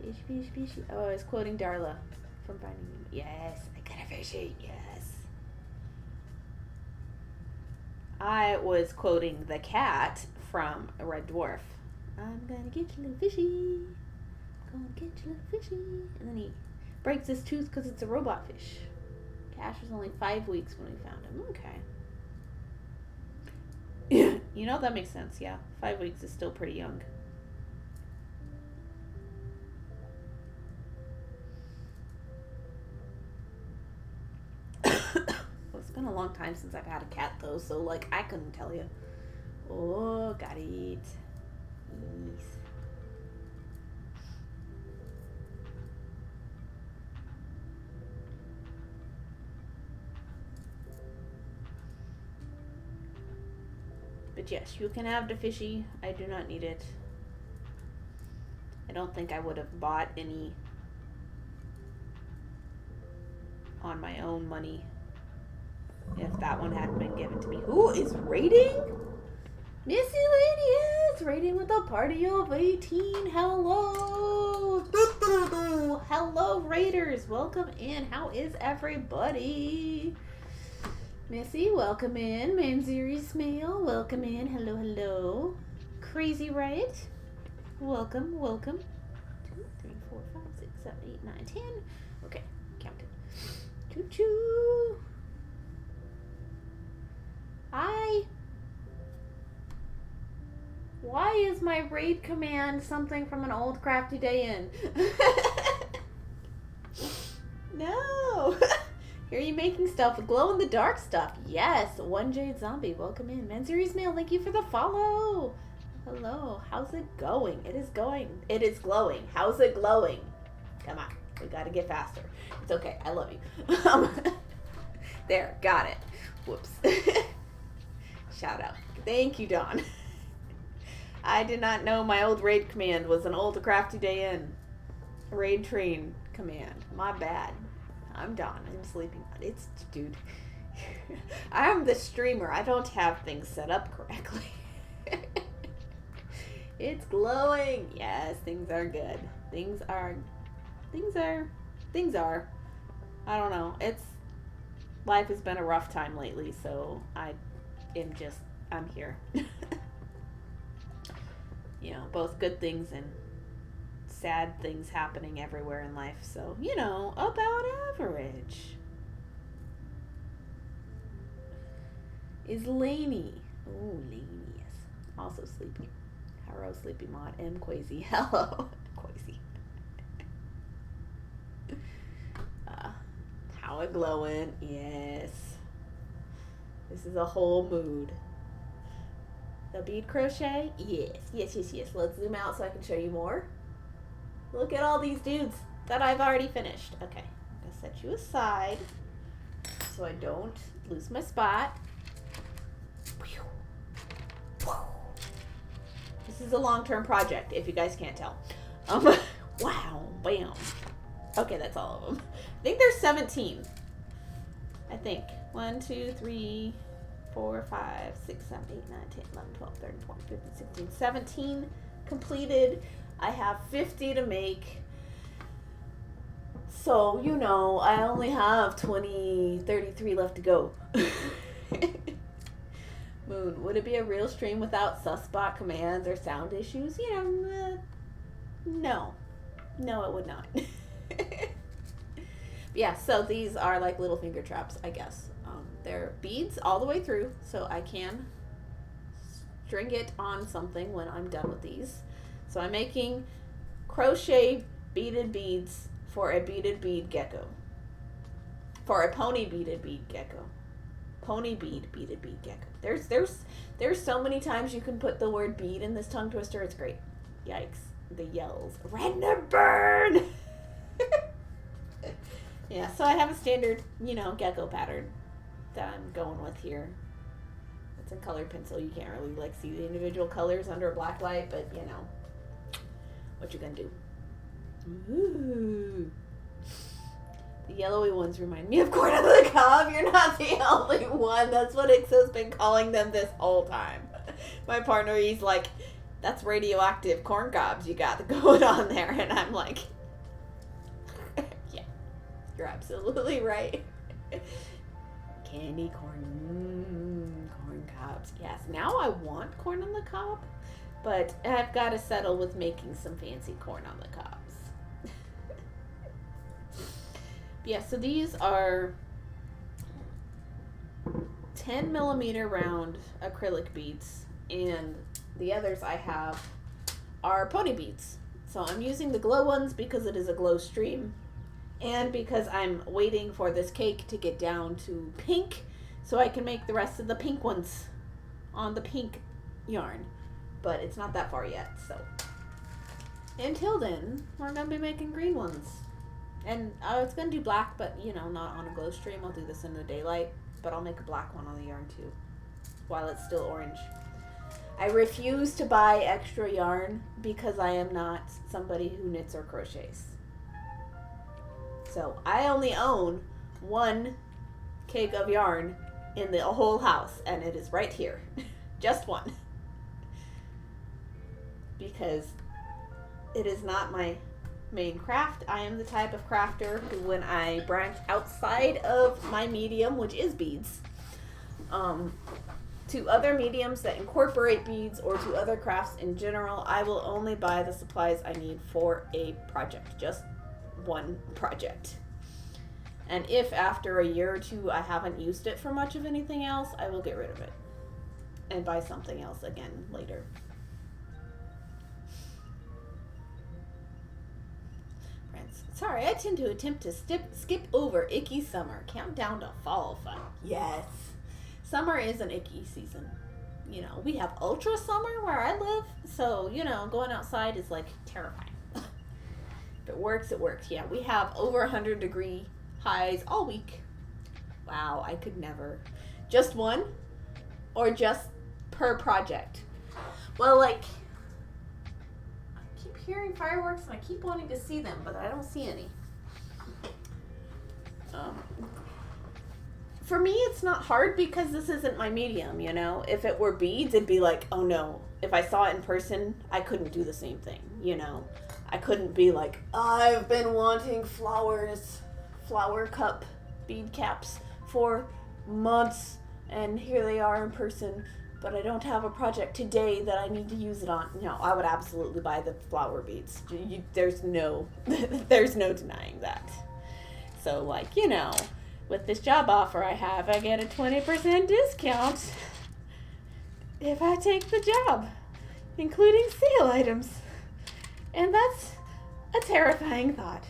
Fish, fish, fishy. Oh, I was quoting Darla from Finding Nemo. Yes, I got a fishy. Yes. I was quoting the cat from A Red Dwarf. I'm gonna get you, little fishy. Gonna get you, little fishy. And then he breaks his tooth because it's a robot fish. Cash was only 5 weeks when we found him. Okay. You know, that makes sense, yeah. 5 weeks is still pretty young. Well, it's been a long time since I've had a cat, though, so, like, I couldn't tell you. Oh, got it. Yes. But yes, you can have the fishy. I do not need it. I don't think I would have bought any on my own money if that one hadn't been given to me. Who is rating? Missy Lady is rating with a party of 18. Hello. Hello, Raiders. Welcome in. How is everybody? Missy, welcome in. Manzuri Smail, welcome in. Hello, hello. Crazy Right, welcome, welcome. 2, 3, 4, 5, 6, 7, 8, 9, 10. Okay, count it. Choo choo. Hi. Why is my raid command something from an old Crafty Day Inn? No. Here you making stuff, glow in the dark stuff. Yes, One Jade Zombie, welcome in. Manzuri's Mail, thank you for the follow. Hello, how's it going? It is going. It is glowing. How's it glowing? Come on, we gotta get faster. It's okay, I love you. There, got it. Whoops. Shout out. Thank you, Dawn. I did not know my old raid command was an old Crafty Day Inn raid train command. My bad. I'm Dawn. I'm sleeping. It's, dude. I'm the streamer. I don't have things set up correctly. It's glowing. Yes, things are good. Things are. I don't know. Life has been a rough time lately, so I'm here. You know, both good things and sad things happening everywhere in life. So, you know, about average. Is Lainey. Oh, Lainey, yes. Also sleepy. Hello, sleepy mod. M. Quasi. Hello, Quasi. How it glowing. Yes. This is a whole mood. The bead crochet? Yes. Let's zoom out so I can show you more. Look at all these dudes that I've already finished. Okay, I'm going to set you aside so I don't lose my spot. This is a long-term project, if you guys can't tell. Wow, bam. Okay, that's all of them. I think there's 17. I think. 1, 2, 3, 4, 5, 6, 7, 8, 9, 10, 11, 12, 13, 14, 15, 16, 17 completed. I have 50 to make. So, you know, I only have 33 left to go. Moon, would it be a real stream without suspot commands or sound issues? You know, no. No, it would not. Yeah, so these are like little finger traps, I guess. They're beads all the way through, so I can string it on something when I'm done with these. So I'm making crochet beaded beads for a beaded bead gecko. For a pony beaded bead gecko. Pony bead beaded bead gecko. There's so many times you can put the word bead in this tongue twister. It's great. Yikes. The yells. Retina burn! Yeah, so I have a standard, gecko pattern that I'm going with here. It's in colored pencil. You can't really see the individual colors under a black light, but what you gonna do? Ooh. The yellowy ones remind me of corn on the cob. You're not the only one. That's what Ixo's been calling them this whole time. My partner, he's like, that's radioactive corn cobs you got going on there. And I'm like, yeah, you're absolutely right. Candy corn, corn cobs. Yes, now I want corn on the cob, but I've got to settle with making some fancy corn on the cobs. Yeah, so these are 10 millimeter round acrylic beads, and the others I have are pony beads. So I'm using the glow ones because it is a glow stream, and because I'm waiting for this cake to get down to pink so I can make the rest of the pink ones on the pink yarn. But it's not that far yet, so until then, we're going to be making green ones. And I was going to do black, but, not on a glow stream. I'll do this in the daylight, but I'll make a black one on the yarn, too, while it's still orange. I refuse to buy extra yarn because I am not somebody who knits or crochets. So I only own one cake of yarn in the whole house, and it is right here. Just one. Because it is not my main craft. I am the type of crafter who, when I branch outside of my medium, which is beads, to other mediums that incorporate beads or to other crafts in general, I will only buy the supplies I need for a project, just one project. And if after a year or two I haven't used it for much of anything else, I will get rid of it and buy something else again later. Sorry, I tend to attempt to skip over icky summer. Countdown to fall fun. Yes. Summer is an icky season. We have ultra summer where I live, so, going outside is terrifying. If it works, it works. Yeah, we have over 100-degree highs all week. Wow, I could never. Just one? Or just per project? Well, hearing fireworks and I keep wanting to see them, but I don't see any. For me, it's not hard because this isn't my medium, If it were beads, it'd be like, oh no. If I saw it in person, I couldn't do the same thing, I couldn't be like, I've been wanting flower cup bead caps for months, and here they are in person. But I don't have a project today that I need to use it on. No, I would absolutely buy the flower beads. There's no denying that. So, with this job offer I have, I get a 20% discount if I take the job, including sale items. And that's a terrifying thought.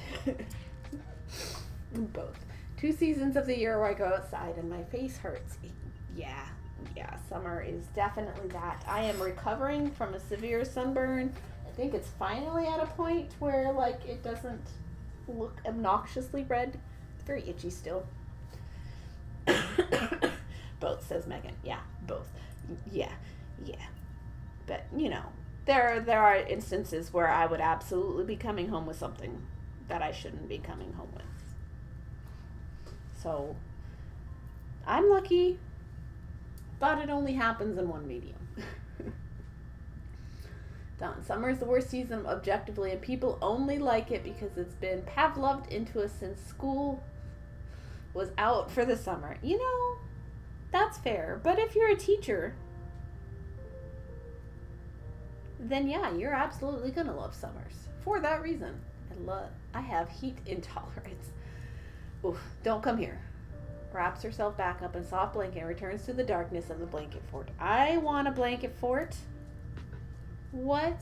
Both. 2 seasons of the year where I go outside and my face hurts. Yeah, summer is definitely that. I am recovering from a severe sunburn. I think it's finally at a point where, it doesn't look obnoxiously red. It's very itchy still. Both, says Megan. Yeah, both. Yeah. But, there are instances where I would absolutely be coming home with something that I shouldn't be coming home with. So, I'm lucky. But it only happens in one medium. Done. Summer is the worst season objectively, and people only like it because it's been Pavloved into us since school was out for the summer. That's fair. But if you're a teacher, then yeah, you're absolutely gonna love summers for that reason. I have heat intolerance. Oof, don't come here. Wraps herself back up in soft blanket and returns to the darkness of the blanket fort. I want a blanket fort. What?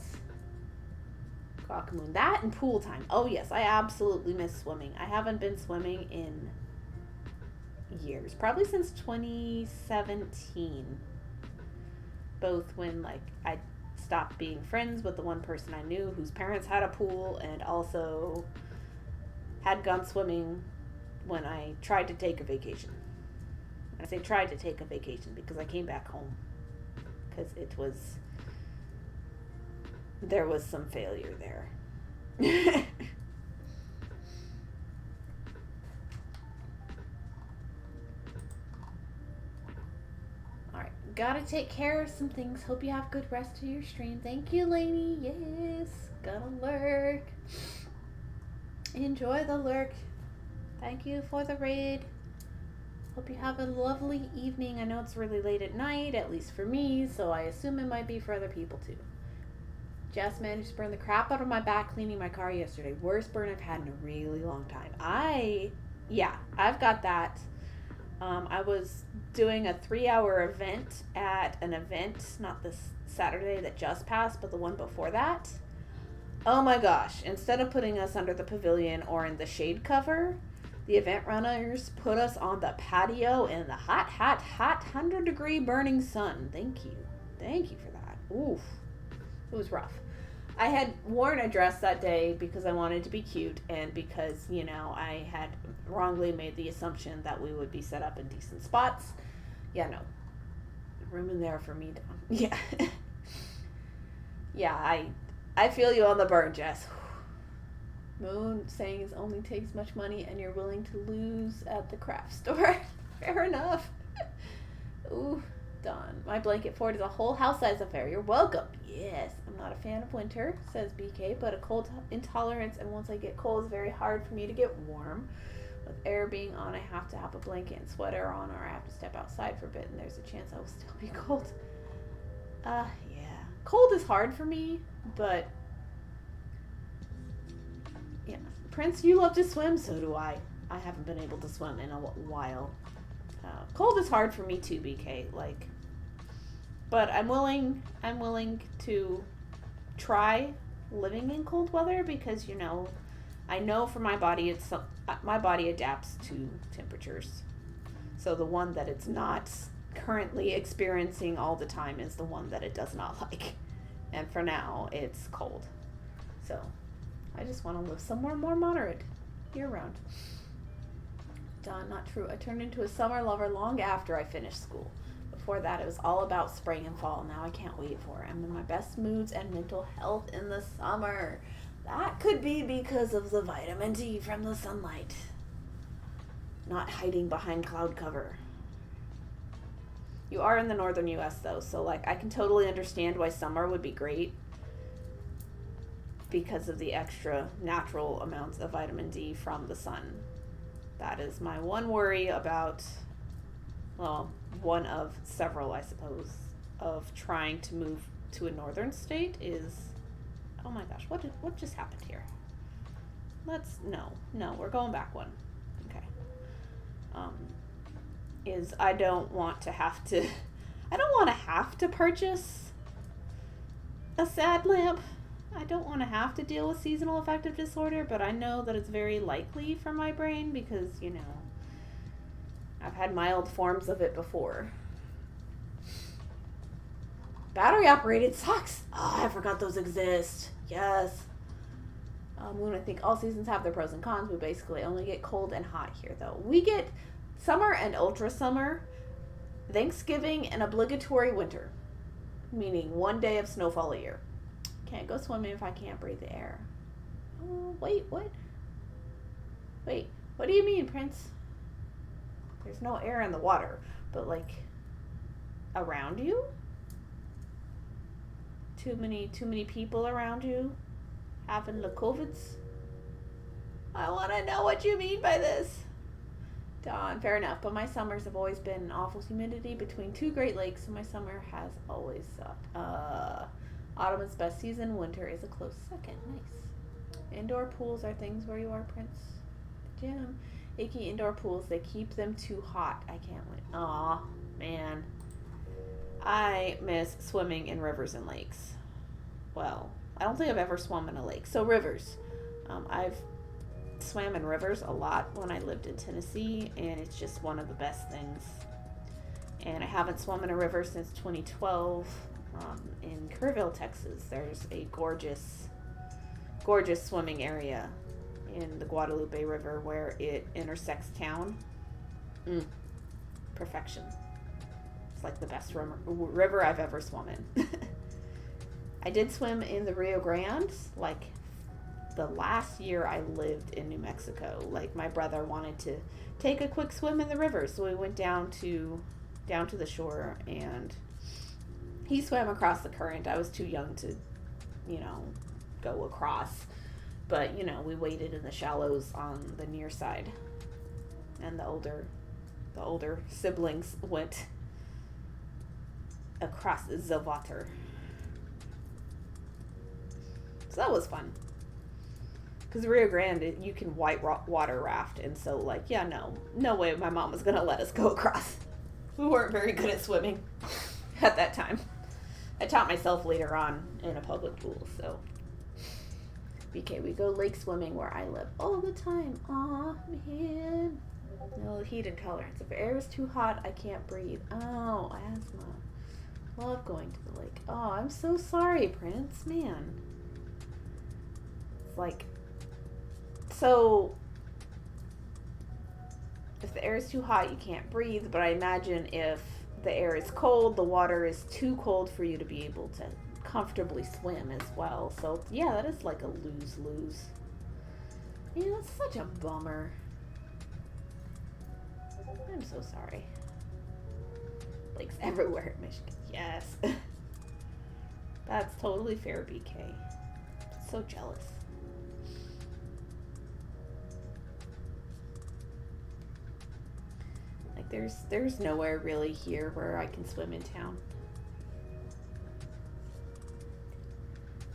Guacamoon. That and pool time. Oh, yes. I absolutely miss swimming. I haven't been swimming in years. Probably since 2017. Both when, like, I stopped being friends with the one person I knew whose parents had a pool, and also had gone swimming when I tried to take a vacation. I say tried to take a vacation because I came back home. Because there was some failure there. Alright, gotta take care of some things. Hope you have good rest of your stream. Thank you, Lainey. Yes, gonna lurk. Enjoy the lurk. Thank you for the raid. Hope you have a lovely evening. I know it's really late at night, at least for me, so I assume it might be for other people too. Just managed to burn the crap out of my back cleaning my car yesterday. Worst burn I've had in a really long time. I've got that. I was doing a 3-hour event at an event, not this Saturday that just passed, but the one before that. Oh my gosh, instead of putting us under the pavilion or in the shade cover, the event runners put us on the patio in the hot 100-degree burning sun. Thank you for that. Oof, it was rough. I had worn a dress that day because I wanted to be cute and because, I had wrongly made the assumption that we would be set up in decent spots. Yeah, no. Room in there for me to... Yeah. Yeah, I feel you on the burn, Jess. Moon saying it only takes much money and you're willing to lose at the craft store. Fair enough. Ooh, Dawn. My blanket fort is a whole house-size affair. You're welcome. Yes, I'm not a fan of winter, says BK, but a cold intolerance, and once I get cold, it's very hard for me to get warm. With air being on, I have to have a blanket and sweater on, or I have to step outside for a bit, and there's a chance I will still be cold. Yeah. Cold is hard for me, but... Yeah. Prince, you love to swim, so do I. I haven't been able to swim in a while. Cold is hard for me too, BK. But I'm willing to try living in cold weather because I know for my body my body adapts to temperatures. So the one that it's not currently experiencing all the time is the one that it does not like. And for now, it's cold. So I just want to live somewhere more moderate year round. Dawn, not true. I turned into a summer lover long after I finished school. Before that, it was all about spring and fall. Now I can't wait for it. I'm in my best moods and mental health in the summer. That could be because of the vitamin D from the sunlight. Not hiding behind cloud cover. You are in the northern U.S. though, so I can totally understand why summer would be great because of the extra natural amounts of vitamin D from the sun. That is my one worry about, well, one of several, I suppose, of trying to move to a northern state is, oh my gosh, what just happened here? No, we're going back one. Okay. Is I don't want to have to purchase a sad lamp. I don't want to have to deal with seasonal affective disorder, but I know that it's very likely for my brain because, I've had mild forms of it before. Battery operated sucks. Oh, I forgot those exist. Yes. Moon, I think all seasons have their pros and cons. We basically only get cold and hot here, though. We get summer and ultra summer, Thanksgiving, and obligatory winter, meaning one day of snowfall a year. Can't go swimming if I can't breathe the air. Oh, wait, what? Wait, what do you mean, Prince? There's no air in the water, but around you? Too many people around you having the COVIDs? I want to know what you mean by this. Dawn, fair enough, but my summers have always been awful humidity between two Great Lakes, so my summer has always sucked. Autumn is best season, winter is a close second. Nice. Indoor pools are things where you are, Prince. Jim. Icky indoor pools, they keep them too hot. I can't wait. Aw, man. I miss swimming in rivers and lakes. Well, I don't think I've ever swum in a lake. So rivers. I've swam in rivers a lot when I lived in Tennessee, and it's just one of the best things. And I haven't swum in a river since 2012 in Kerrville, Texas. There's a gorgeous swimming area in the Guadalupe River where it intersects town. Perfection. It's like the best river I've ever swum in. I did swim in the Rio Grande, like the last year I lived in New Mexico. Like my brother wanted to take a quick swim in the river, so we went down to the shore, and he swam across the current. I was too young to, go across. But, we waded in the shallows on the near side. And the older siblings went across the water. So that was fun. Because Rio Grande, you can white water raft. And so, no way my mom was going to let us go across. We weren't very good at swimming at that time. I taught myself later on in a public pool, so. BK, we go lake swimming where I live all the time. Aw, man. No heat intolerance. If air is too hot, I can't breathe. Oh, asthma. Love going to the lake. Oh, I'm so sorry, Prince. Man. It's so if the air is too hot, you can't breathe, but I imagine if the air is cold, the water is too cold for you to be able to comfortably swim as well. So yeah, that is like a lose-lose. Yeah, that's such a bummer. I'm so sorry. Lakes everywhere in Michigan. Yes. That's totally fair, BK. So jealous. There's nowhere really here where I can swim in town.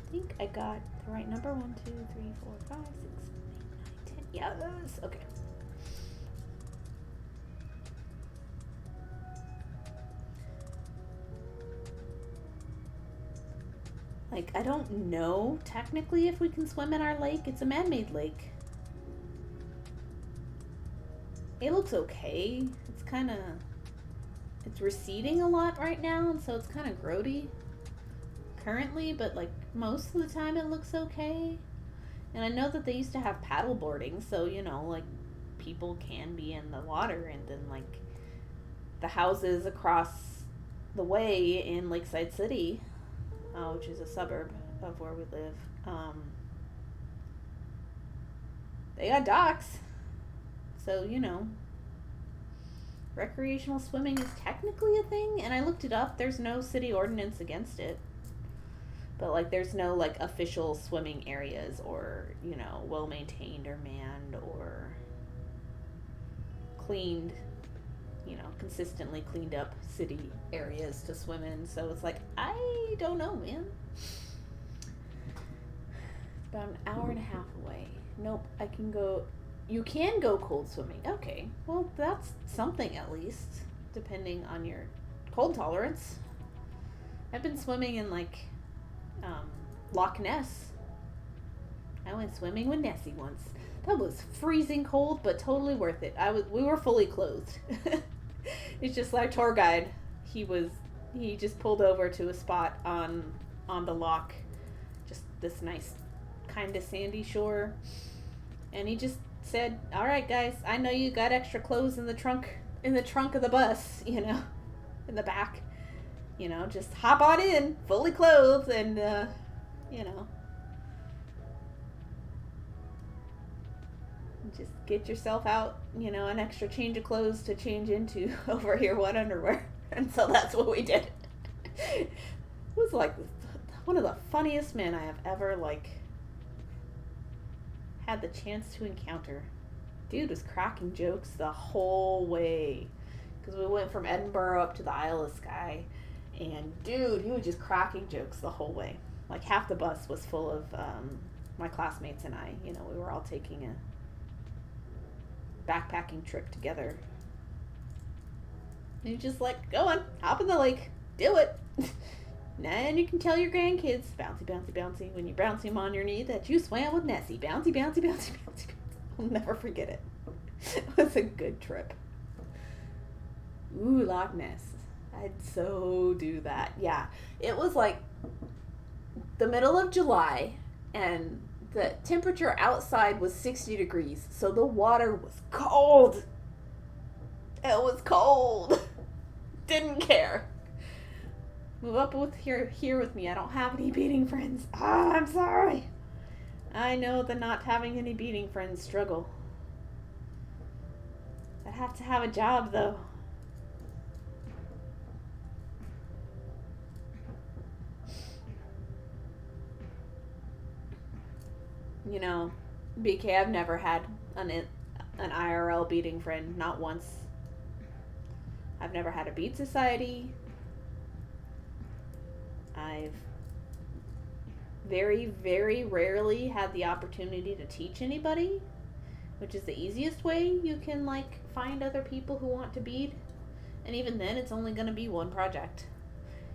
I think I got the right number. 1, 2, 3, 4, 5, 6, 7, 8, 9, 10. Yes. Okay. I don't know technically if we can swim in our lake. It's a man-made lake. It looks okay. It's receding a lot right now, and so it's kind of grody currently, but most of the time it looks okay. And I know that they used to have paddle boarding, so people can be in the water, and then the houses across the way in Lakeside City, which is a suburb of where we live, they got docks, so recreational swimming is technically a thing, and I looked it up. There's no city ordinance against it, but there's no official swimming areas or well maintained or manned or cleaned, consistently cleaned up city areas to swim in. So it's I don't know, man. About an hour and a half away. Nope, you can go cold swimming. Okay, well, that's something at least, depending on your cold tolerance. I've been swimming in Loch Ness. I went swimming with Nessie once. That was freezing cold, but totally worth it. We were fully clothed. It's just our tour guide. He just pulled over to a spot on the loch, just this nice kind of sandy shore, and he just said, "All right, guys, I know you got extra clothes in the trunk of the bus, in the back. Just hop on in, fully clothed, and just get yourself out, an extra change of clothes to change into over your wet underwear." And so that's what we did. It was one of the funniest men I have ever had the chance to encounter. Dude was cracking jokes the whole way, because we went from Edinburgh up to the Isle of Skye, and dude, he was just cracking jokes the whole way. Half the bus was full of my classmates and I. We were all taking a backpacking trip together. And he's just go on, hop in the lake, do it. And you can tell your grandkids, bouncy, bouncy, bouncy, when you bounce him on your knee, that you swam with Nessie. Bouncy, bouncy, bouncy, bouncy, bouncy. I'll never forget it. It was a good trip. Ooh, Loch Ness. I'd so do that. Yeah. It was like the middle of July, and the temperature outside was 60 degrees, so the water was cold. It was cold. Didn't care. Move up with here with me. I don't have any beading friends. I'm sorry. I know the not having any beading friends struggle. I'd have to have a job, though. You know, BK, I've never had an IRL beading friend, not once. I've never had a bead society. I've very, very rarely had the opportunity to teach anybody, which is the easiest way you can, like, find other people who want to bead. And even then, it's only going to be one project.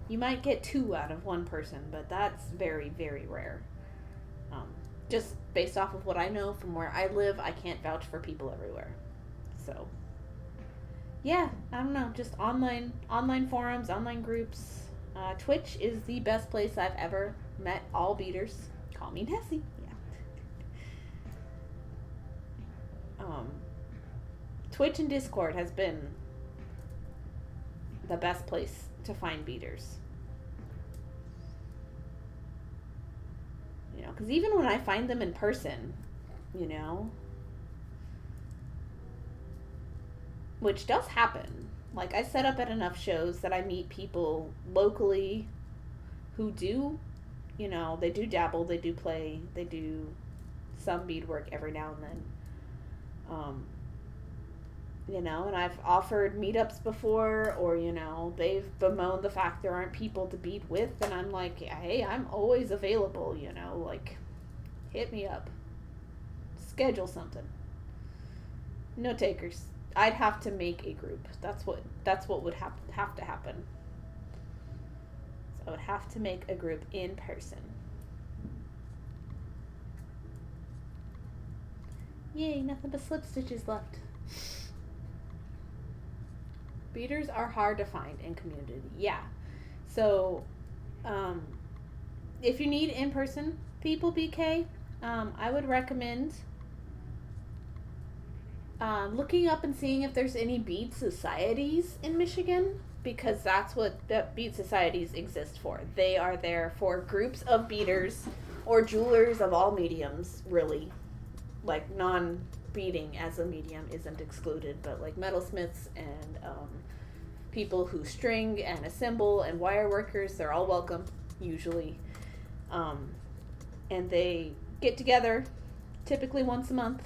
You might get 2 out of one person, but that's very, very rare. Just based off of what I know from where I live, I can't vouch for people everywhere. So, yeah, I don't know, just online forums, online groups. Twitch is the best place I've ever met all beaders. Call me Nessie. Yeah. Twitch and Discord has been the best place to find beaders. You know, because even when I find them in person, you know, which does happen. Like, I set up at enough shows that I meet people locally who do, you know, they do dabble, they do play, they do some beadwork every now and then. You know, and I've offered meetups before, or, you know, they've bemoaned the fact there aren't people to bead with, and I'm like, hey, I'm always available, you know, like, hit me up. Schedule something. No takers. I'd have to make a group. That's what would have to happen. So I would have to make a group in person. Yay, nothing but slip stitches left. Beaders are hard to find in community. Yeah. So, if you need in-person people, BK, I would recommend looking up and seeing if there's any bead societies in Michigan, because that's what the bead societies exist for. They are there for groups of beaders or jewelers of all mediums, really. Like, non-beading as a medium isn't excluded, but like metalsmiths and people who string and assemble and wire workers, they're all welcome, usually. And they get together typically once a month,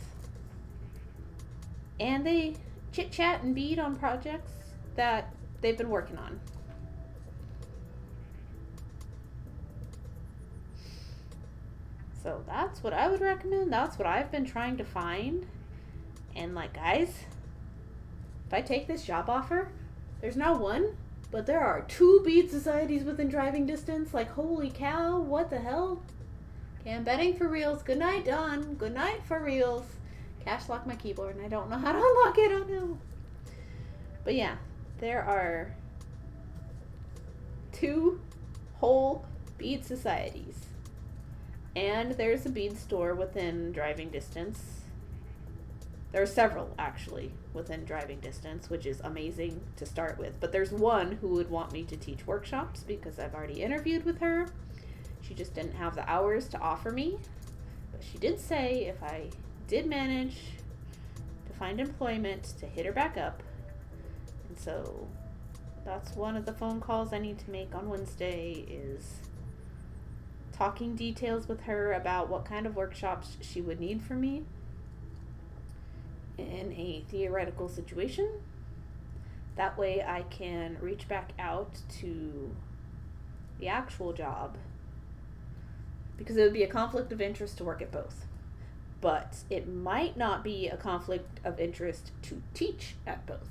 and they chit-chat and bead on projects that they've been working on. So that's what I would recommend. That's what I've been trying to find. And, like, guys, if I take this job offer, there's not one, but there are 2 bead societies within driving distance. Like, holy cow, what the hell? Okay, I'm betting for reals. Good night, Dawn. Good night for reals. Cash lock my keyboard, and I don't know how to unlock it. Oh no. But yeah, there are 2 whole bead societies. And there's a bead store within driving distance. There are several, actually, within driving distance, which is amazing to start with. But there's one who would want me to teach workshops because I've already interviewed with her. She just didn't have the hours to offer me. But she did say if I did manage to find employment, to hit her back up. And so that's one of the phone calls I need to make on Wednesday, is talking details with her about what kind of workshops she would need from me in a theoretical situation. That way I can reach back out to the actual job, because it would be a conflict of interest to work at both. But it might not be a conflict of interest to teach at both.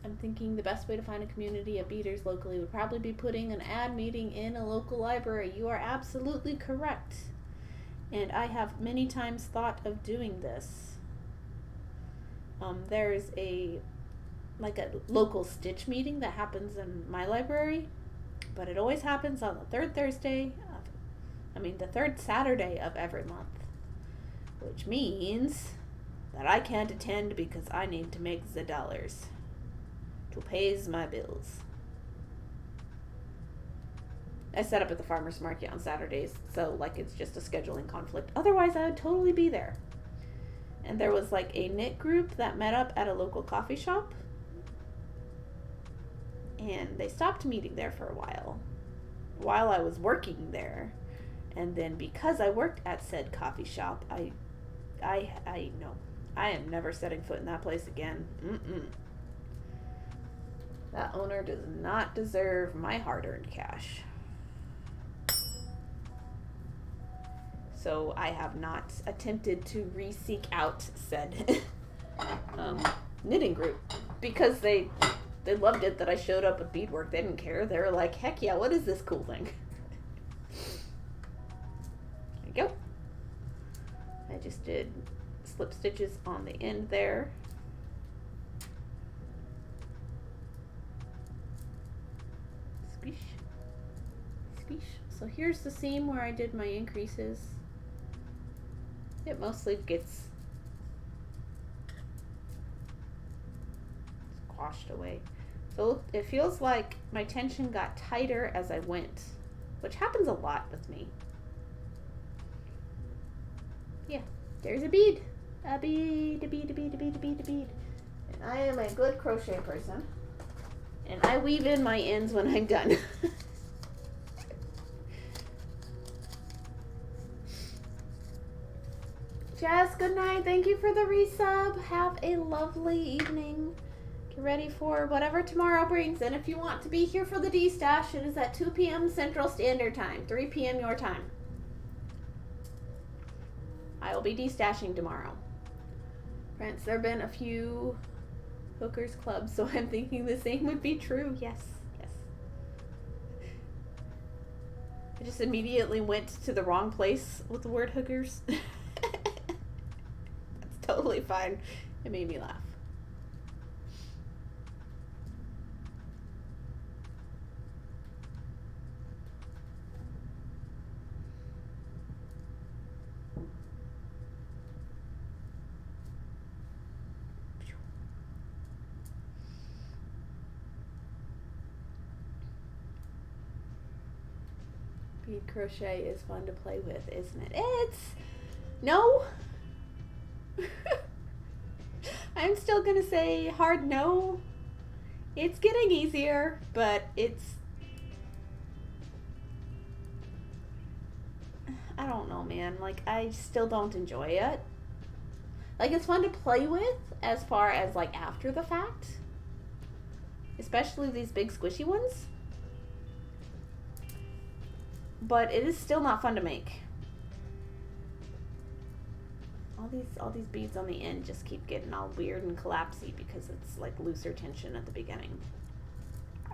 I'm thinking the best way to find a community of beaders locally would probably be putting an ad meeting in a local library. You are absolutely correct. And I have many times thought of doing this. There's a local Stitch meeting that happens in my library, but it always happens on the third Saturday of every month, which means that I can't attend because I need to make the dollars to pays my bills. I set up at the farmer's market on Saturdays, so it's just a scheduling conflict. Otherwise, I would totally be there. And there was a knit group that met up at a local coffee shop, and they stopped meeting there for a while I was working there. And then because I worked at said coffee shop, I know I am never setting foot in that place again. That owner does not deserve my hard-earned cash. So I have not attempted to re-seek out said knitting group because they loved it that I showed up with beadwork. They didn't care. They were like, heck yeah, what is this cool thing? There you go. I just did slip stitches on the end there. Squish. Squish. So here's the seam where I did my increases. It mostly gets squashed away. So it feels like my tension got tighter as I went, which happens a lot with me. Yeah, there's a bead. A bead, a bead, a bead, a bead, a bead, a bead. And I am a good crochet person. And I weave in my ends when I'm done. Jess, good night. Thank you for the resub. Have a lovely evening. Get ready for whatever tomorrow brings. And if you want to be here for the D-Stash, it is at 2 p.m. Central Standard Time, 3 p.m. your time. I will be D-Stashing tomorrow. Friends, there have been a few hookers clubs, so I'm thinking the same would be true. Yes, yes. I just immediately went to the wrong place with the word hookers. That's totally fine. It made me laugh. Bead crochet is fun to play with, isn't it? No. I'm still gonna say hard no. It's getting easier, but I don't know, man. I still don't enjoy it. It's fun to play with as far as after the fact. Especially these big squishy ones. But it is still not fun to make. All these beads on the end just keep getting all weird and collapsy because it's looser tension at the beginning.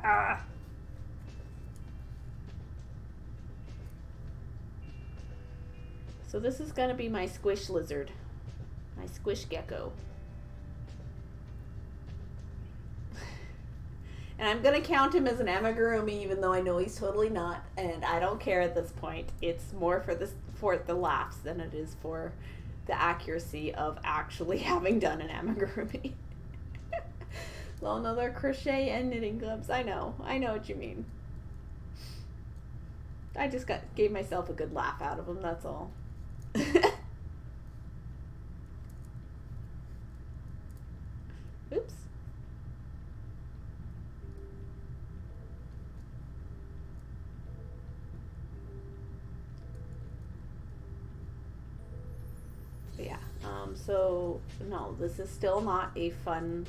Ah. So this is gonna be my squish lizard, my squish gecko. And I'm going to count him as an amigurumi even though I know he's totally not. And I don't care at this point. It's more for the laughs than it is for the accuracy of actually having done an amigurumi. Well, no, they're crochet and knitting gloves. I know what you mean. I just gave myself a good laugh out of them, that's all. Oops. Yeah, so no, this is still not a fun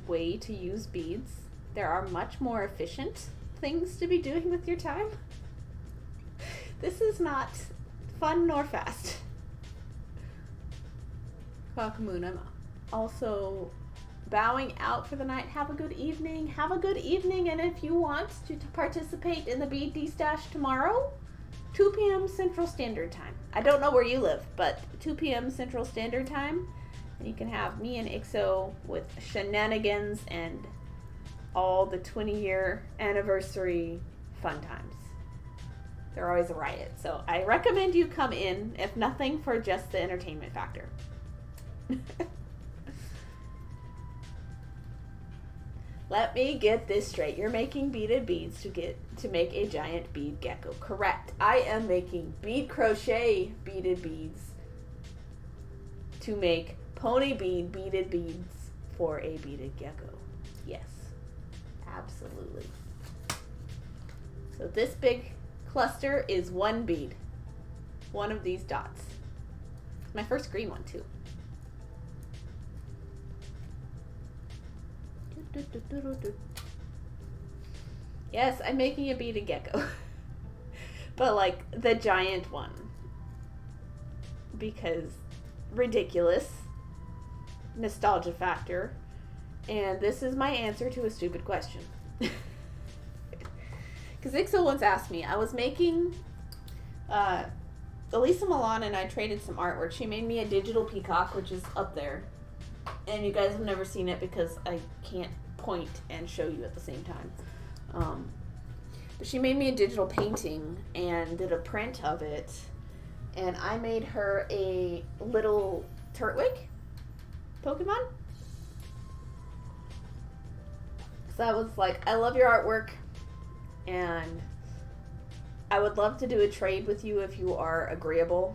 way to use beads. There are much more efficient things to be doing with your time. This is not fun nor fast. Quackamoon, I'm also bowing out for the night. Have a good evening. Have a good evening. And if you want to participate in the Bead D-Stash tomorrow, 2 p.m. Central Standard Time. I don't know where you live, but 2 p.m. Central Standard Time. And you can have me and Ixo with shenanigans and all the 20-year anniversary fun times. They're always a riot. So I recommend you come in, if nothing for just the entertainment factor. Let me get this straight. You're making beaded beads to make a giant bead gecko. Correct. I am making bead crochet beaded beads to make pony bead beaded beads for a beaded gecko. Yes. Absolutely. So this big cluster is one bead. One of these dots. It's my first green one too. Yes, I'm making a beaded gecko. But like the giant one. Because ridiculous. Nostalgia factor. And this is my answer to a stupid question. Because Ixo once asked me, I was making, Elisa Milan and I traded some artwork. She made me a digital peacock, which is up there. And you guys have never seen it because I can't point and show you at the same time. But she made me a digital painting and did a print of it. And I made her a little Turtwig Pokemon. So I was like, I love your artwork. And I would love to do a trade with you if you are agreeable.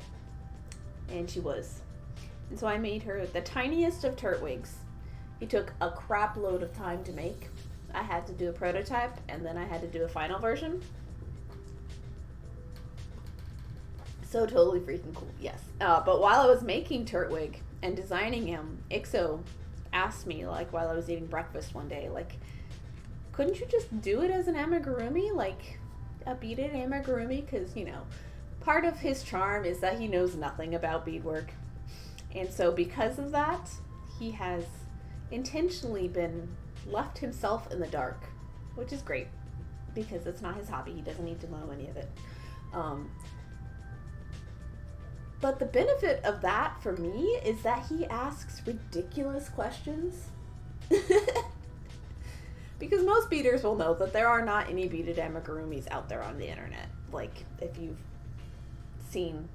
And she was. And so I made her the tiniest of Turtwigs. He took a crap load of time to make. I had to do a prototype, and then I had to do a final version. So totally freaking cool, yes. But while I was making Turtwig and designing him, Ixo asked me, like, while I was eating breakfast one day, like, couldn't you just do it as an amigurumi? Like, a beaded amigurumi? Because, you know, part of his charm is that he knows nothing about beadwork. And so because of that, he has intentionally been left himself in the dark, which is great because it's not his hobby. He doesn't need to know any of it. But the benefit of that for me is that he asks ridiculous questions. Because most beaders will know that there are not any beaded amigurumis out there on the internet. Like, if you've seen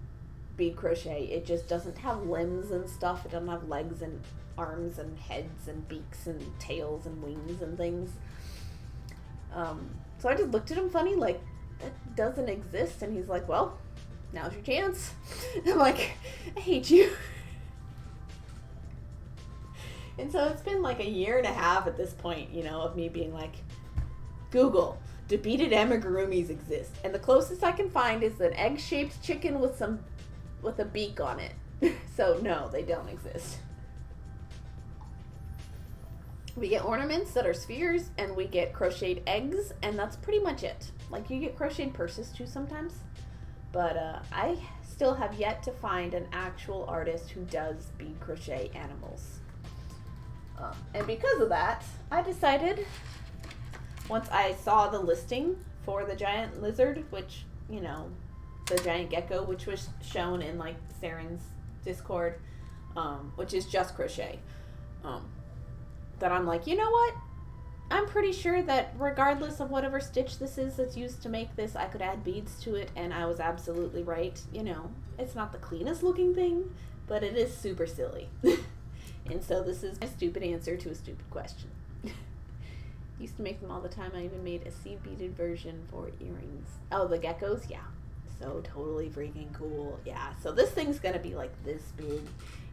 bead crochet, it just doesn't have limbs and stuff. It doesn't have legs and arms and heads and beaks and tails and wings and things. So I just looked at him funny, like, that doesn't exist. And he's like, well, now's your chance. I'm like, I hate you. And so it's been like a year and a half at this point, you know, of me being like, Google, do beaded amigurumis exist? And the closest I can find is an egg-shaped chicken with a beak on it. So no, they don't exist. We get ornaments that are spheres, and we get crocheted eggs, and that's pretty much it. Like, you get crocheted purses too sometimes. But I still have yet to find an actual artist who does bead crochet animals. And because of that, I decided, once I saw the listing for the giant lizard, which, you know, the giant gecko, which was shown in, like, Saren's Discord, which is just crochet, that I'm like, you know what? I'm pretty sure that regardless of whatever stitch this is that's used to make this, I could add beads to it, and I was absolutely right. You know, it's not the cleanest looking thing, but it is super silly. And so this is my stupid answer to a stupid question. Used to make them all the time. I even made a seed beaded version for earrings. Oh, the geckos? Yeah. So totally freaking cool. Yeah. So this thing's gonna be like this big.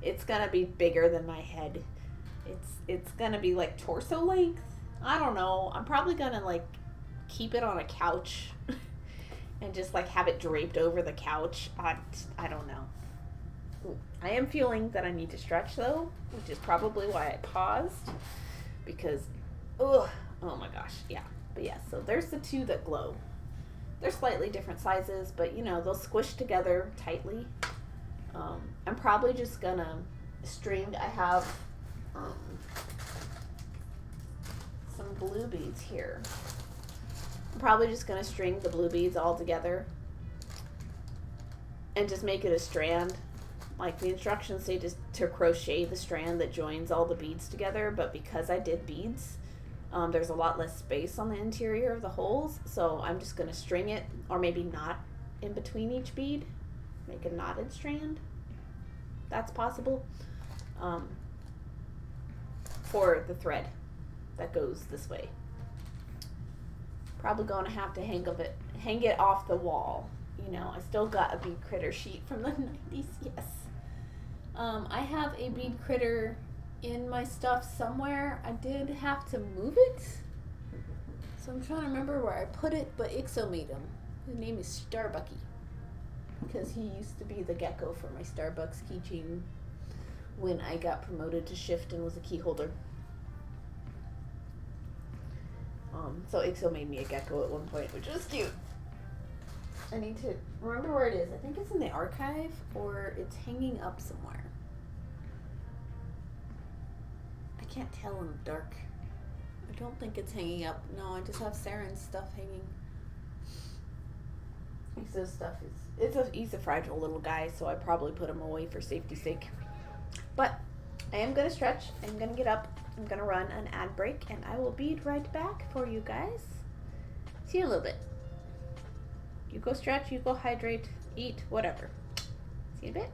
It's gonna be bigger than my head. It's gonna be like torso length. I don't know. I'm probably gonna like keep it on a couch and just like have it draped over the couch. I don't know. I am feeling that I need to stretch though, which is probably why I paused, because, oh my gosh, yeah. But yeah, so there's the two that glow. They're slightly different sizes, but you know, they'll squish together tightly. I'm probably just gonna string, I have some blue beads here. I'm probably just going to string the blue beads all together and just make it a strand. Like the instructions say just to crochet the strand that joins all the beads together, but because I did beads, there's a lot less space on the interior of the holes, so I'm just going to string it, or maybe knot in between each bead, make a knotted strand. That's possible. For the thread that goes this way. Probably going to have to hang it off the wall. You know, I still got a bead critter sheet from the 90s, yes. I have a bead critter in my stuff somewhere. I did have to move it, so I'm trying to remember where I put it, but Ixo made him. His name is Starbucky, because he used to be the gecko for my Starbucks keychain when I got promoted to shift and was a key holder. So Ixo made me a gecko at one point, which was cute. I need to remember where it is. I think it's in the archive, or it's hanging up somewhere. I can't tell in the dark. I don't think it's hanging up. No, I just have Saren's stuff hanging. Ixo's stuff he's a fragile little guy, so I probably put him away for safety's sake. But I am going to stretch. I'm going to get up. I'm going to run an ad break, and I will be right back for you guys. See you in a little bit. You go stretch, you go hydrate, eat, whatever. See you in a bit.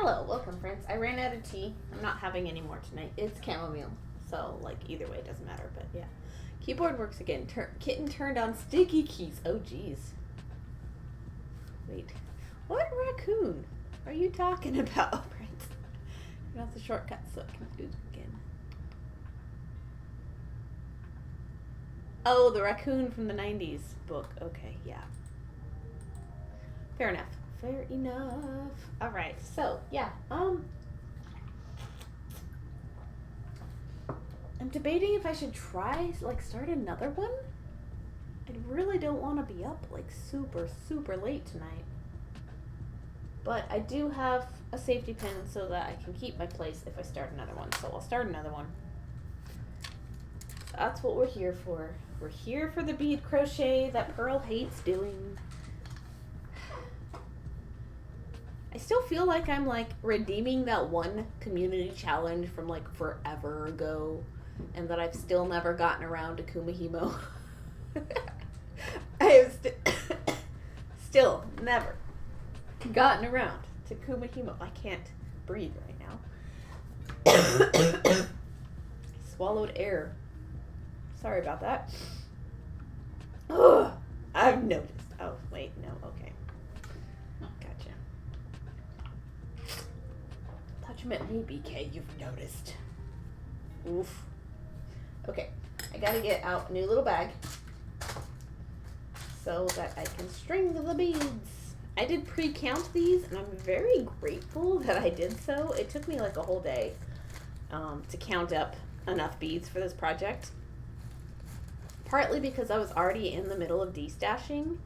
Hello, welcome friends. I ran out of tea. I'm not having any more tonight. It's chamomile. So, like, either way, it doesn't matter, but yeah. Keyboard works again. Kitten turned on sticky keys. Oh, jeez. Wait. What raccoon are you talking about? Right. That's the shortcut so I can do it again. Oh, the raccoon from the 90s book. Okay, yeah. Fair enough. Fair enough. Alright, so, yeah. I'm debating if I should try, like, start another one. I really don't want to be up, like, super, super late tonight. But I do have a safety pin so that I can keep my place if I start another one. So I'll start another one. That's what we're here for. We're here for the bead crochet that Pearl hates doing. I still feel like I'm, like, redeeming that one community challenge from, like, forever ago. And that I've still never gotten around to Kumahimo. I have still never gotten around to Kumahimo. I can't breathe right now. Swallowed air. Sorry about that. Ugh, I've noticed. Oh, wait, no, okay. Gotcha. Thought you meant me, BK. You've noticed. Oof. Okay, I gotta get out a new little bag so that I can string the beads. I did pre-count these, and I'm very grateful that I did so. It took me like a whole day to count up enough beads for this project. Partly because I was already in the middle of destashing,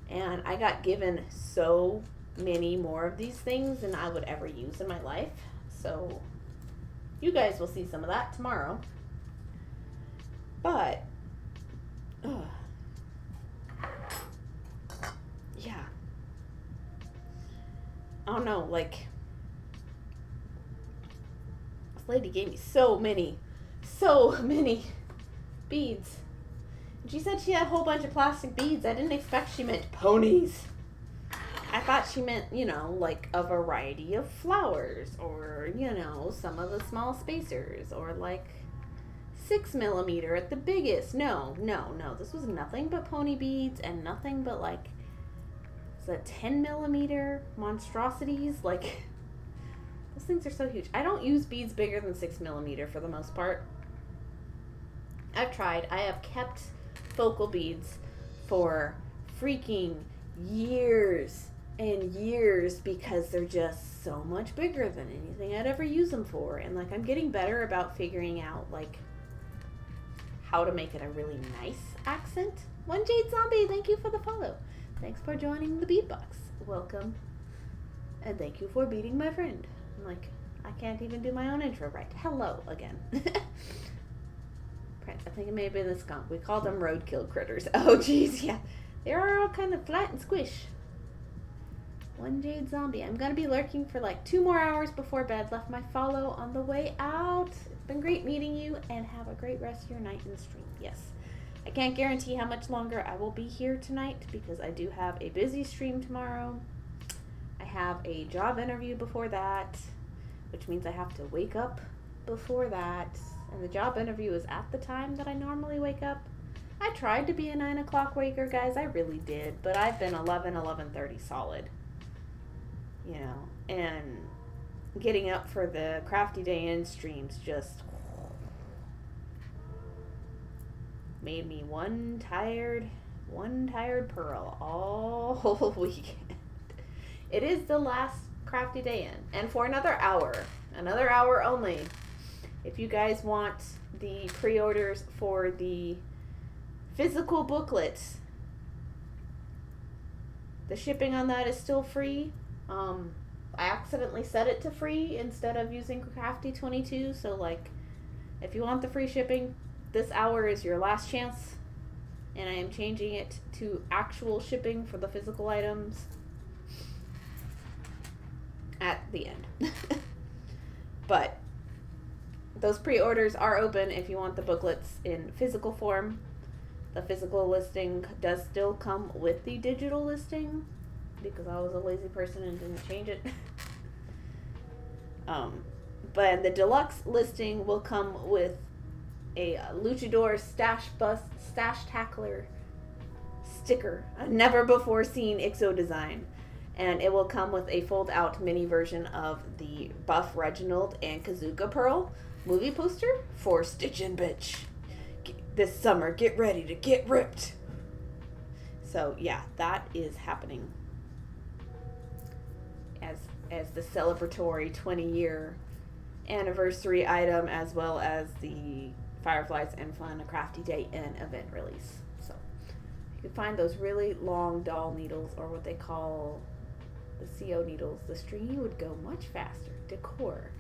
and I got given so many more of these things than I would ever use in my life. So you guys will see some of that tomorrow. But, yeah. I don't know, like, this lady gave me so many beads. And she said she had a whole bunch of plastic beads. I didn't expect she meant ponies. I thought she meant, you know, like a variety of flowers, or, you know, some of the small spacers, or like 6mm at the biggest. No. This was nothing but pony beads and nothing but like, is that 10mm monstrosities? Like, those things are so huge. I don't use beads bigger than 6mm for the most part. I've tried. I have kept focal beads for freaking years and years because they're just so much bigger than anything I'd ever use them for. And like, I'm getting better about figuring out like how to make it a really nice accent. One Jade Zombie, thank you for the follow. Thanks for joining the Beatbox. Welcome. And thank you for beating my friend. I'm like, I can't even do my own intro right. Hello again. I think it may have been the skunk. We called them roadkill critters. Oh, jeez, yeah. They are all kind of flat and squish. One Jade Zombie. I'm going to be lurking for like 2 more hours before bed. Left my follow on the way out. It's been great meeting you, and have a great rest of your night in the stream. Yes. I can't guarantee how much longer I will be here tonight because I do have a busy stream tomorrow. I have a job interview before that, which means I have to wake up before that. And the job interview is at the time that I normally wake up. I tried to be a 9 o'clock waker, guys. I really did. But I've been 11:30 solid. You know. And getting up for the Crafty Day In streams just made me one tired Pearl all weekend. It is the last Crafty Day In. And for another hour only. If you guys want the pre-orders for the physical booklets, the shipping on that is still free. I accidentally set it to free instead of using Crafty 22. So, like, if you want the free shipping, this hour is your last chance. And I am changing it to actual shipping for the physical items at the end. But those pre-orders are open if you want the booklets in physical form. The physical listing does still come with the digital listing because I was a lazy person and didn't change it. But the deluxe listing will come with a luchador stash tackler sticker, a never before seen IXO design. And it will come with a fold out mini version of the Buff Reginald and Kazuka Pearl movie poster for Stitch and Bitch. This summer, get ready to get ripped. So yeah, that is happening as the celebratory 20-year anniversary item, as well as the Fireflies and Fun, a Crafty Day and event release. So you can find those really long doll needles, or what they call the CO needles. The string would go much faster. Decor.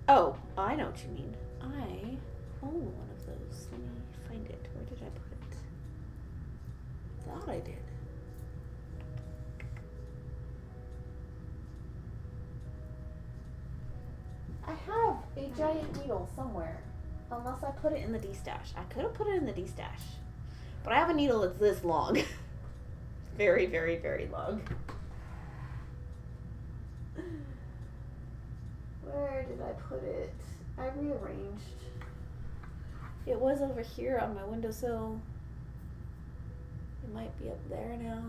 Oh, I know what you mean. I own one of those. Let me find it. Where did I put it? Thought I did. I have a giant needle somewhere. Unless I put it in the D-stash. I could have put it in the D-stash. But I have a needle that's this long. Very, very, very long. Where did I put it? I rearranged. It was over here on my windowsill. It might be up there now.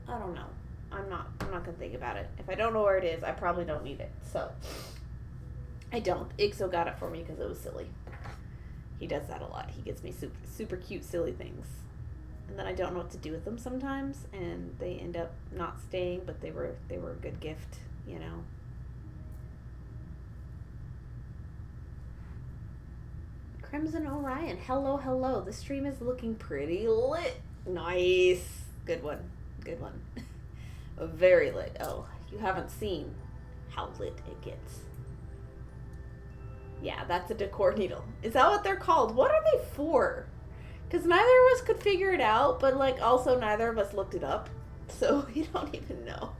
I don't know. I'm not gonna think about it. If I don't know where it is, I probably don't need it. So I don't. Ixo got it for me because it was silly. He does that a lot. He gets me super cute, silly things. And then I don't know what to do with them sometimes, and they end up not staying, but they were a good gift, you know. Crimson Orion, hello, hello. The stream is looking pretty lit. Nice. Good one. Good one. Very lit. Oh, you haven't seen how lit it gets. Yeah, that's a decor needle. Is that what they're called? What are they for? Because neither of us could figure it out, but like also neither of us looked it up. So we don't even know.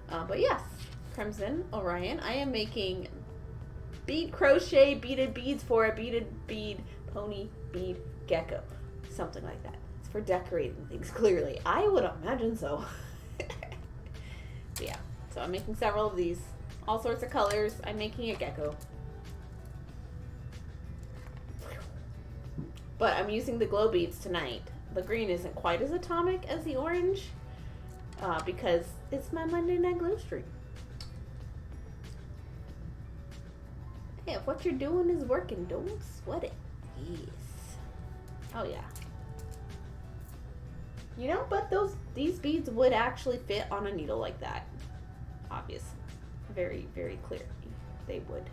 But yes, Crimson Orion. I am making bead crochet beaded beads for a beaded bead pony bead gecko. Something like that. It's for decorating things, clearly. I would imagine so. Yeah, so I'm making several of these. All sorts of colors. I'm making a gecko. But I'm using the glow beads tonight. The green isn't quite as atomic as the orange because it's my Monday Night Glow stream. Hey, if what you're doing is working, don't sweat it. Yes. Oh yeah. You know, but these beads would actually fit on a needle like that. Obviously. Very, very clear. They would.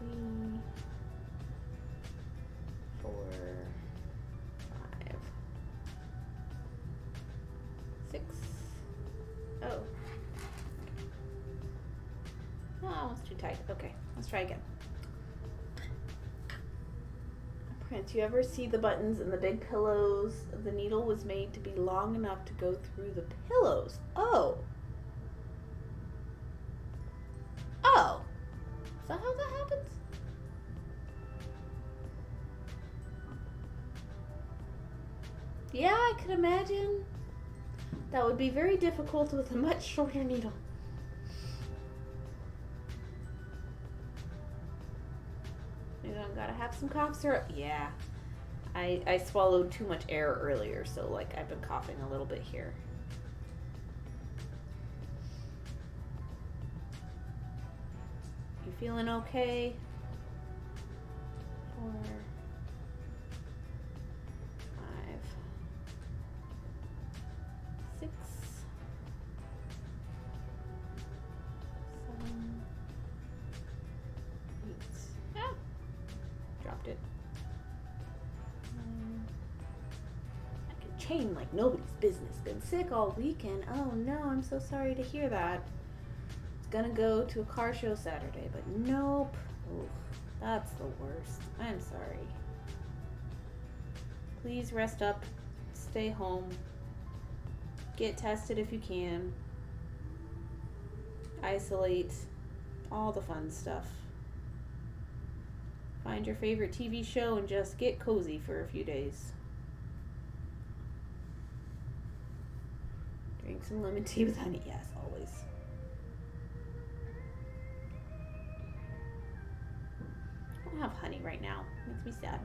Three, 4, 5, 6. Oh. Oh, it's too tight. Okay, let's try again. Prince, you ever see the buttons and the big pillows? The needle was made to be long enough to go through the pillows. Oh. Oh. Is that how that happens? Yeah, I could imagine. That would be very difficult with a much shorter needle. I gotta have some cough syrup. Yeah. I swallowed too much air earlier, so like I've been coughing a little bit here. You feeling okay? 4, 5, 6, 7, 8. Ah! Dropped it. I can chain like nobody's business. Been sick all weekend. Oh no, I'm so sorry to hear that. Gonna go to a car show Saturday, but nope. Oof, that's the worst. I'm sorry. Please rest up. Stay home. Get tested if you can. Isolate. All the fun stuff. Find your favorite TV show and just get cozy for a few days. Drink some lemon tea with honey. Yes, always. I don't have honey right now. Makes me sad.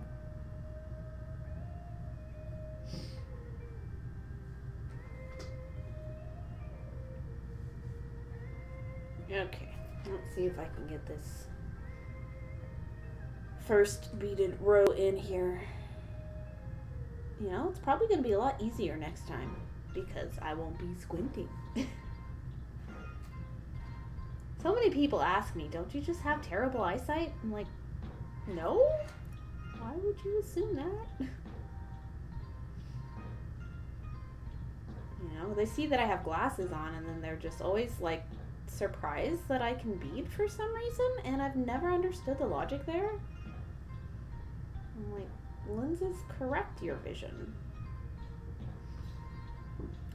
Okay, let's see if I can get this first beaded row in here. You know, it's probably going to be a lot easier next time because I won't be squinting. So many people ask me, don't you just have terrible eyesight? I'm like, no? Why would you assume that? You know, they see that I have glasses on and then they're just always like surprised that I can bead for some reason, and I've never understood the logic there. I'm like, lenses correct your vision.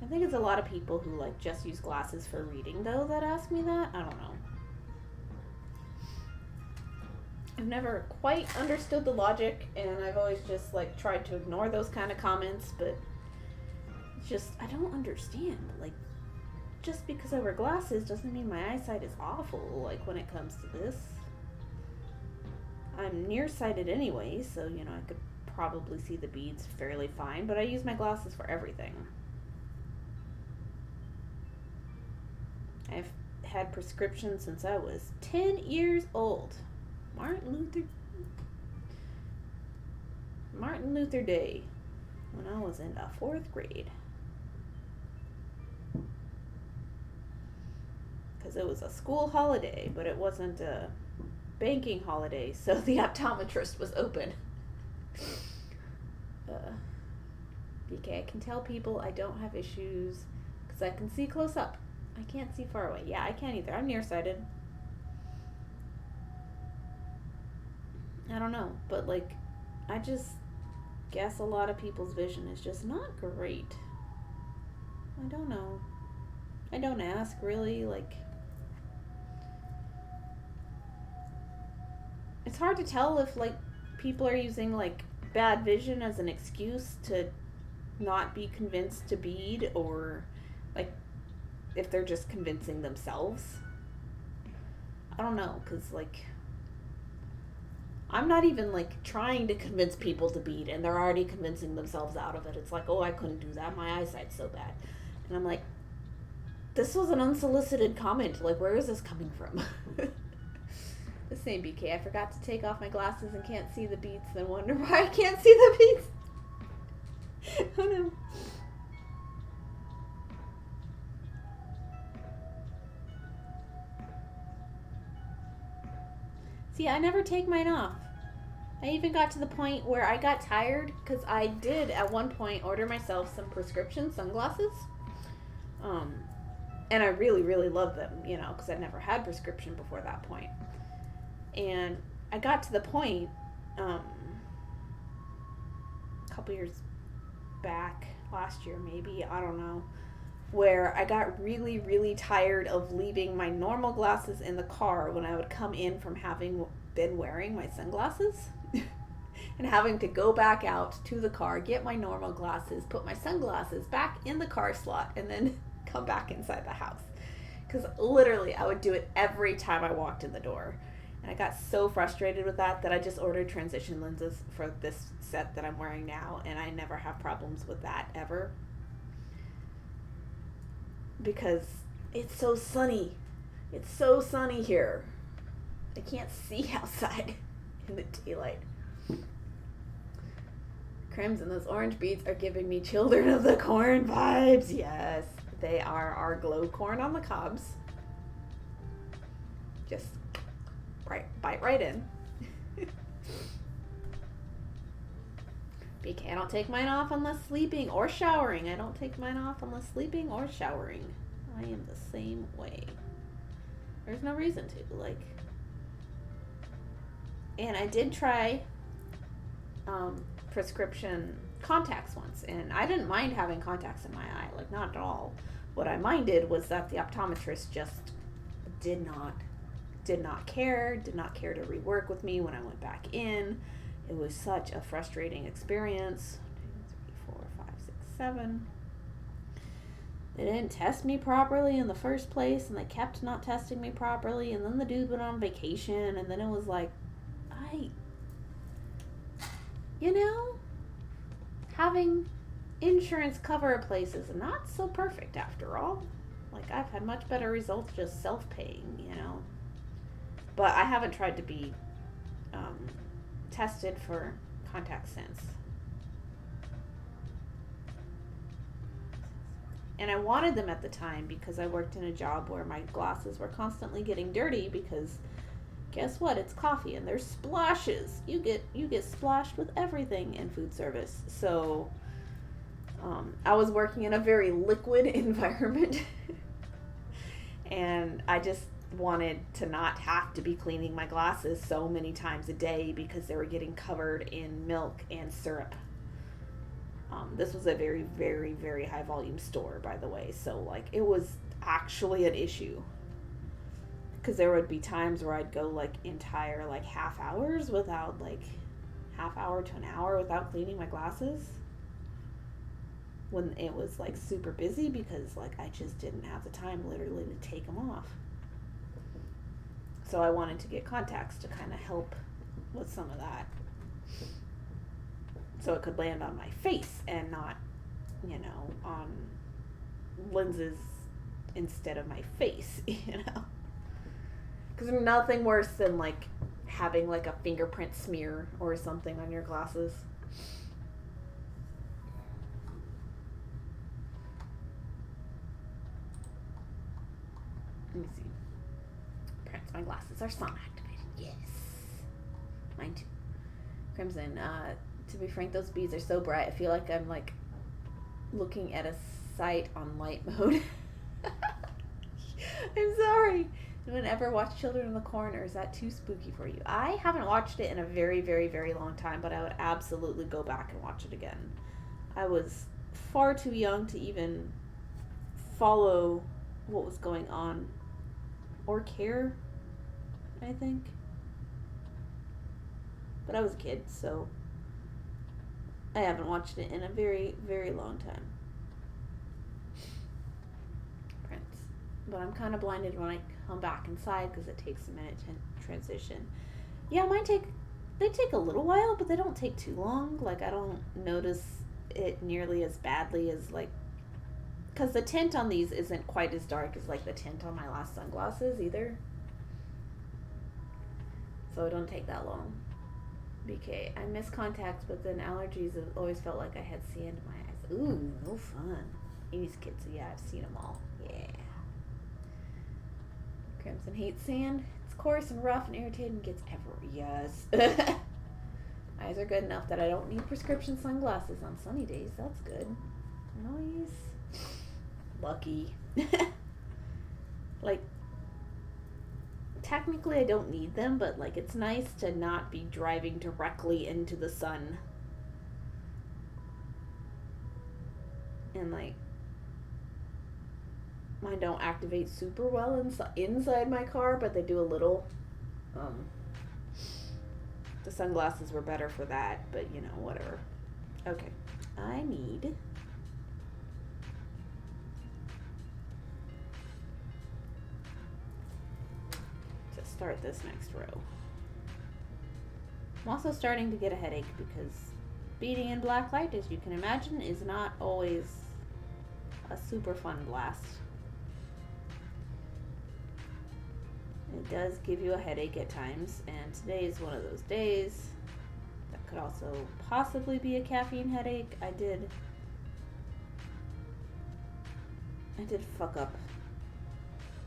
I think it's a lot of people who like just use glasses for reading though that ask me that. I don't know. I've never quite understood the logic, and I've always just like tried to ignore those kind of comments, but it's just, I don't understand. Like, just because I wear glasses doesn't mean my eyesight is awful, like when it comes to this. I'm nearsighted anyway, so you know, I could probably see the beads fairly fine, but I use my glasses for everything. I've had prescriptions since I was 10 years old. Martin Luther Day, when I was in the 4th grade. Because it was a school holiday, but it wasn't a banking holiday, so the optometrist was open. BK, I can tell people I don't have issues because I can see close up. I can't see far away. Yeah, I can't either. I'm nearsighted. I don't know, but like, I just guess a lot of people's vision is just not great. I don't know. I don't ask, really, like, it's hard to tell if, like, people are using, like, bad vision as an excuse to not be convinced to bead, or, like, if they're just convincing themselves. I don't know, because, like, I'm not even, like, trying to convince people to bead, and they're already convincing themselves out of it. It's like, oh, I couldn't do that. My eyesight's so bad. And I'm like, this was an unsolicited comment. Like, where is this coming from? The same, BK. I forgot to take off my glasses and can't see the beads, then wonder why I can't see the beads. Oh, no. See, I never take mine off. I even got to the point where I got tired because I did at one point order myself some prescription sunglasses. And I really, really loved them, you know, because I'd never had prescription before that point. And I got to the point, a couple years back, last year maybe, I don't know, where I got really, really tired of leaving my normal glasses in the car when I would come in from having been wearing my sunglasses and having to go back out to the car, get my normal glasses, put my sunglasses back in the car slot, and then come back inside the house. Because literally I would do it every time I walked in the door. And I got so frustrated with that I just ordered transition lenses for this set that I'm wearing now, and I never have problems with that ever. Because it's so sunny. It's so sunny here. I can't see outside in the daylight. Crimson, those orange beads are giving me Children of the Corn vibes. Yes, they are our glow corn on the cobs. Just bite right in. BK, I don't take mine off unless sleeping or showering. I don't take mine off unless sleeping or showering. I am the same way. There's no reason to, like. And I did try prescription contacts once, and I didn't mind having contacts in my eye, like, not at all. What I minded was that the optometrist just did not did not care to rework with me when I went back in. It was such a frustrating experience. 1, 2, 3, 4, 5, 6, 7. They didn't test me properly in the first place, and they kept not testing me properly, and then the dude went on vacation, and then it was like, having insurance cover a place is not so perfect after all. Like, I've had much better results just self-paying, But I haven't tried to be tested for contact since. And I wanted them at the time because I worked in a job where my glasses were constantly getting dirty because guess what? It's coffee and there's splashes. You get splashed with everything in food service. So I was working in a very liquid environment and I just wanted to not have to be cleaning my glasses so many times a day because they were getting covered in milk and syrup. This was a very, very, very high volume store, by the way. So, like, it was actually an issue. Because there would be times where I'd go, entire, half hours without, half hour to an hour without cleaning my glasses. When it was, super busy because, I just didn't have the time, literally, to take them off. So I wanted to get contacts to kind of help with some of that. So it could land on my face and not, on lenses instead of my face, Because there's nothing worse than, having, a fingerprint smear or something on your glasses. Let me see. Prints, my glasses are sun activated. Yes. Mine too. Crimson, to be frank, those beads are so bright. I feel like I'm looking at a site on light mode. I'm sorry. Anyone ever watch Children of the Corn, or is that too spooky for you? I haven't watched it in a very, very, very long time, but I would absolutely go back and watch it again. I was far too young to even follow what was going on or care, I think. But I was a kid, so I haven't watched it in a very, very long time. Prince. But I'm kind of blinded when I come back inside because it takes a minute to transition. Yeah, they take a little while, but they don't take too long. I don't notice it nearly as badly as, because the tint on these isn't quite as dark as, the tint on my last sunglasses either. So it don't take that long. BK, I miss contacts, but then allergies have always felt like I had sand in my eyes. Ooh, no fun. Amy's kids, yeah, I've seen them all. Yeah. Crimson hates sand. It's coarse and rough and irritating and gets everywhere. Yes. Eyes are good enough that I don't need prescription sunglasses on sunny days. That's good. Nice. Lucky. Technically I don't need them, but it's nice to not be driving directly into the sun. And mine don't activate super well inside my car, but they do a little. The sunglasses were better for that, but whatever. Okay. I need start this next row. I'm also starting to get a headache because beading in black light, as you can imagine, is not always a super fun blast. It does give you a headache at times, and today is one of those days. That could also possibly be a caffeine headache. I did fuck up.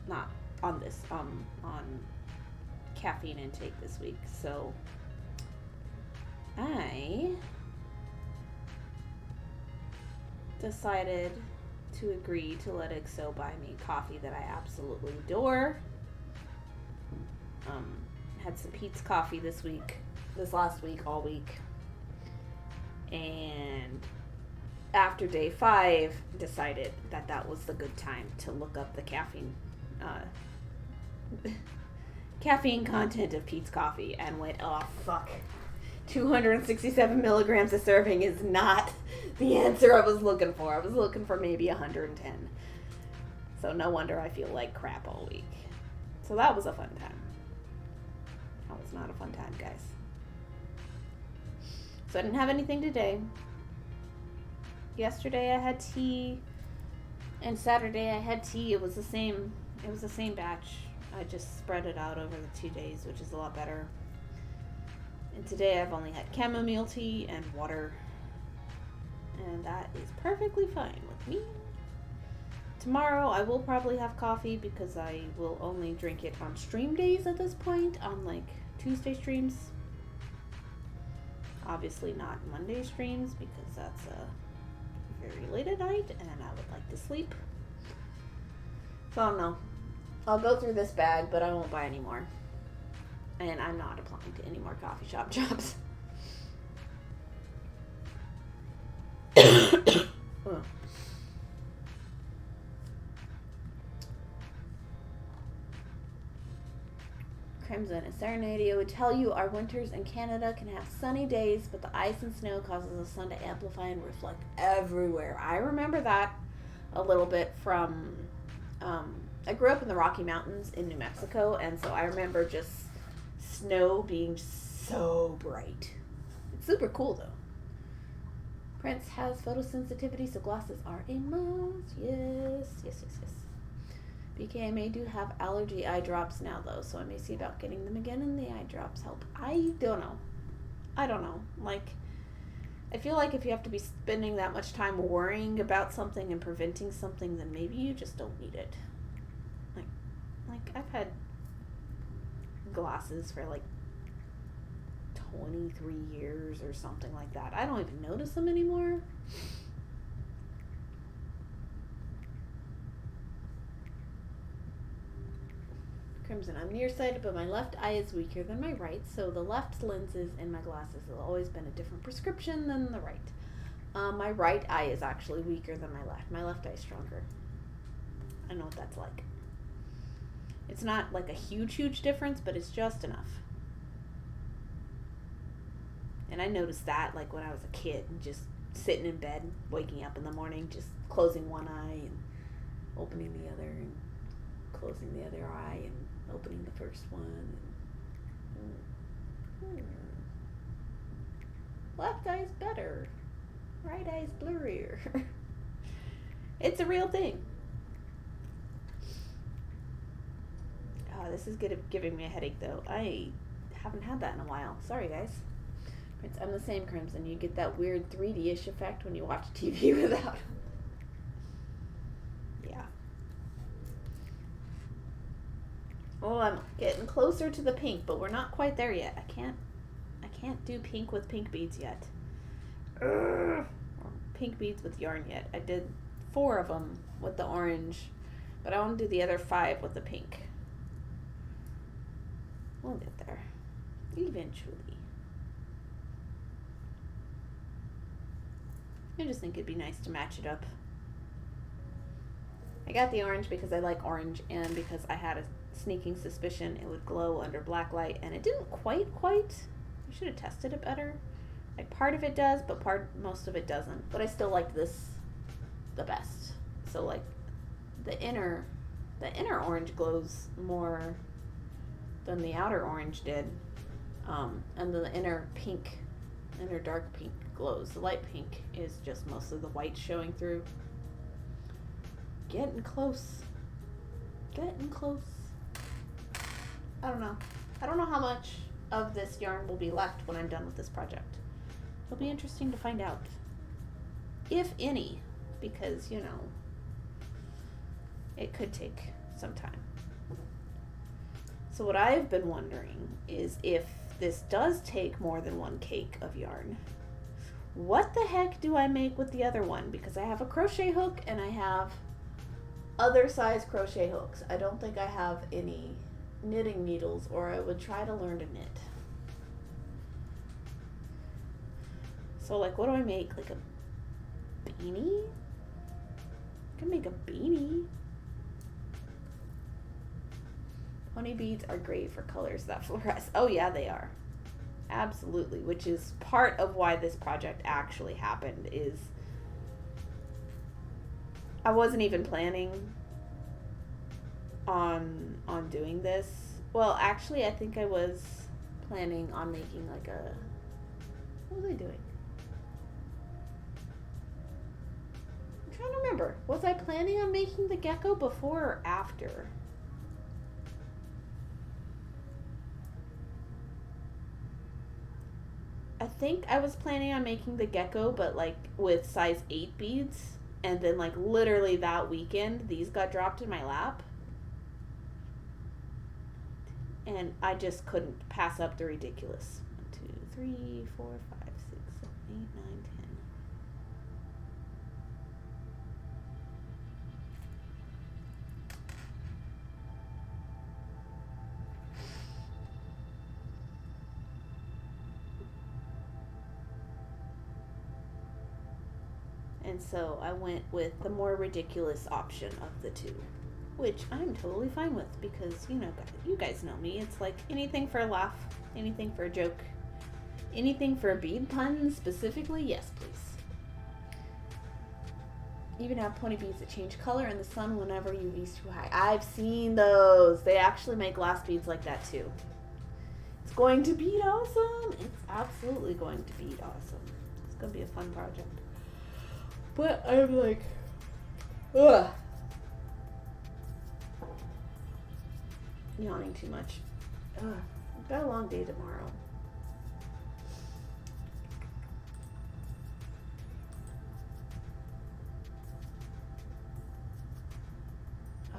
Not on this, on caffeine intake this week, so I decided to agree to let XO buy me coffee that I absolutely adore. Had some Pete's coffee this last week, all week, and after day 5 decided that was the good time to look up the caffeine caffeine content of Pete's coffee and went, oh, fuck. 267 milligrams a serving is not the answer I was looking for. I was looking for maybe 110. So no wonder I feel like crap all week. So that was a fun time. That was not a fun time, guys. So I didn't have anything today. Yesterday I had tea. And Saturday I had tea. It was the same batch. I just spread it out over the 2 days, which is a lot better. And today I've only had chamomile tea and water. And that is perfectly fine with me. Tomorrow I will probably have coffee because I will only drink it on stream days at this point, on like Tuesday streams. Obviously not Monday streams because that's very late at night and I would like to sleep. So I don't know. I'll go through this bag, but I won't buy any more. And I'm not applying to any more coffee shop jobs. Crimson, a serenade would tell you our winters in Canada can have sunny days, but the ice and snow causes the sun to amplify and reflect everywhere. I remember that a little bit from, I grew up in the Rocky Mountains in New Mexico, and so I remember just snow being so bright. It's super cool though. Prince has photosensitivity, so glasses are a must. Yes. BK, I may do have allergy eye drops now though, so I may see about getting them again, and the eye drops help. I don't know. Like, I feel like if you have to be spending that much time worrying about something and preventing something, then maybe you just don't need it. Like I've had glasses for like 23 years or something like that. I don't even notice them anymore. Crimson, I'm nearsighted, but my left eye is weaker than my right, so the left lenses in my glasses have always been a different prescription than the right. My right eye is actually weaker than my left. My left eye is stronger. I know what that's like. It's not like a huge difference, but it's just enough. And I noticed that like when I was a kid, just sitting in bed, waking up in the morning, just closing one eye and opening the other, and closing the other eye and opening the first one. Left eye's better. Right eye's blurrier. It's a real thing. This is giving me a headache though. I haven't had that in a while. Sorry guys. I'm the same, Crimson. You get that weird 3D-ish effect when you watch TV without. Yeah. Oh, I'm getting closer to the pink, but we're not quite there yet. I can't do pink with pink beads yet. Or pink beads with yarn yet. I did 4 of them with the orange, but I want to do the other 5 with the pink. We'll get there. Eventually. I just think it'd be nice to match it up. I got the orange because I like orange and because I had a sneaking suspicion it would glow under black light, and it didn't quite. I should have tested it better. Like part of it does, but most of it doesn't. But I still like this the best. So like the inner orange glows more than the outer orange did. And the inner dark pink glows. The light pink is just mostly the white showing through. Getting close. I don't know how much of this yarn will be left when I'm done with this project. It'll be interesting to find out. If any, because, it could take some time. So what I've been wondering is if this does take more than 1 cake of yarn, what the heck do I make with the other one? Because I have a crochet hook and I have other size crochet hooks. I don't think I have any knitting needles, or I would try to learn to knit. So like, what do I make? Like a beanie? I can make a beanie. Pony beads are great for colors that fluoresce. Oh yeah, they are. Absolutely, which is part of why this project actually happened. Is I wasn't even planning on doing this. Well, actually, I think I was planning on making like a, what was I doing? I'm trying to remember. Was I planning on making the gecko before or after? I think I was planning on making the gecko, but like with size 8 beads. And then like literally that weekend, these got dropped in my lap. And I just couldn't pass up the ridiculous. 1, 2, 3, 4, 5, 6, 7, 8, 9, 10. And so I went with the more ridiculous option of the two, which I'm totally fine with because, you guys know me. It's like anything for a laugh, anything for a joke, anything for a bead pun specifically, yes, please. Even have pony beads that change color in the sun whenever UV's too high. I've seen those. They actually make glass beads like that too. It's going to be awesome. It's absolutely going to be awesome. It's going to be a fun project. But I'm like, ugh. Yawning too much. Ugh. I've got a long day tomorrow.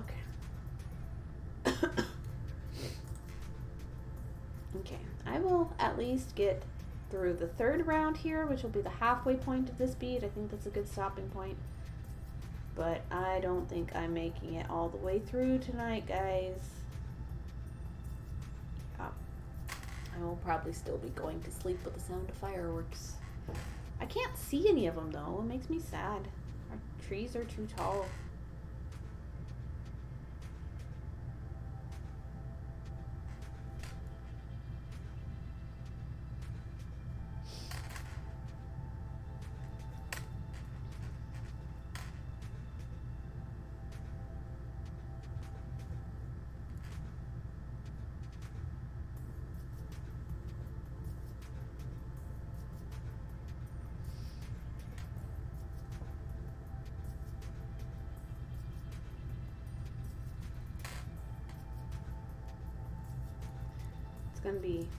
Okay. Okay. I will at least get through the third round here, which will be the halfway point of this bead. I think that's a good stopping point. But I don't think I'm making it all the way through tonight, guys. I will probably still be going to sleep with the sound of fireworks. I can't see any of them, though. It makes me sad. Our trees are too tall.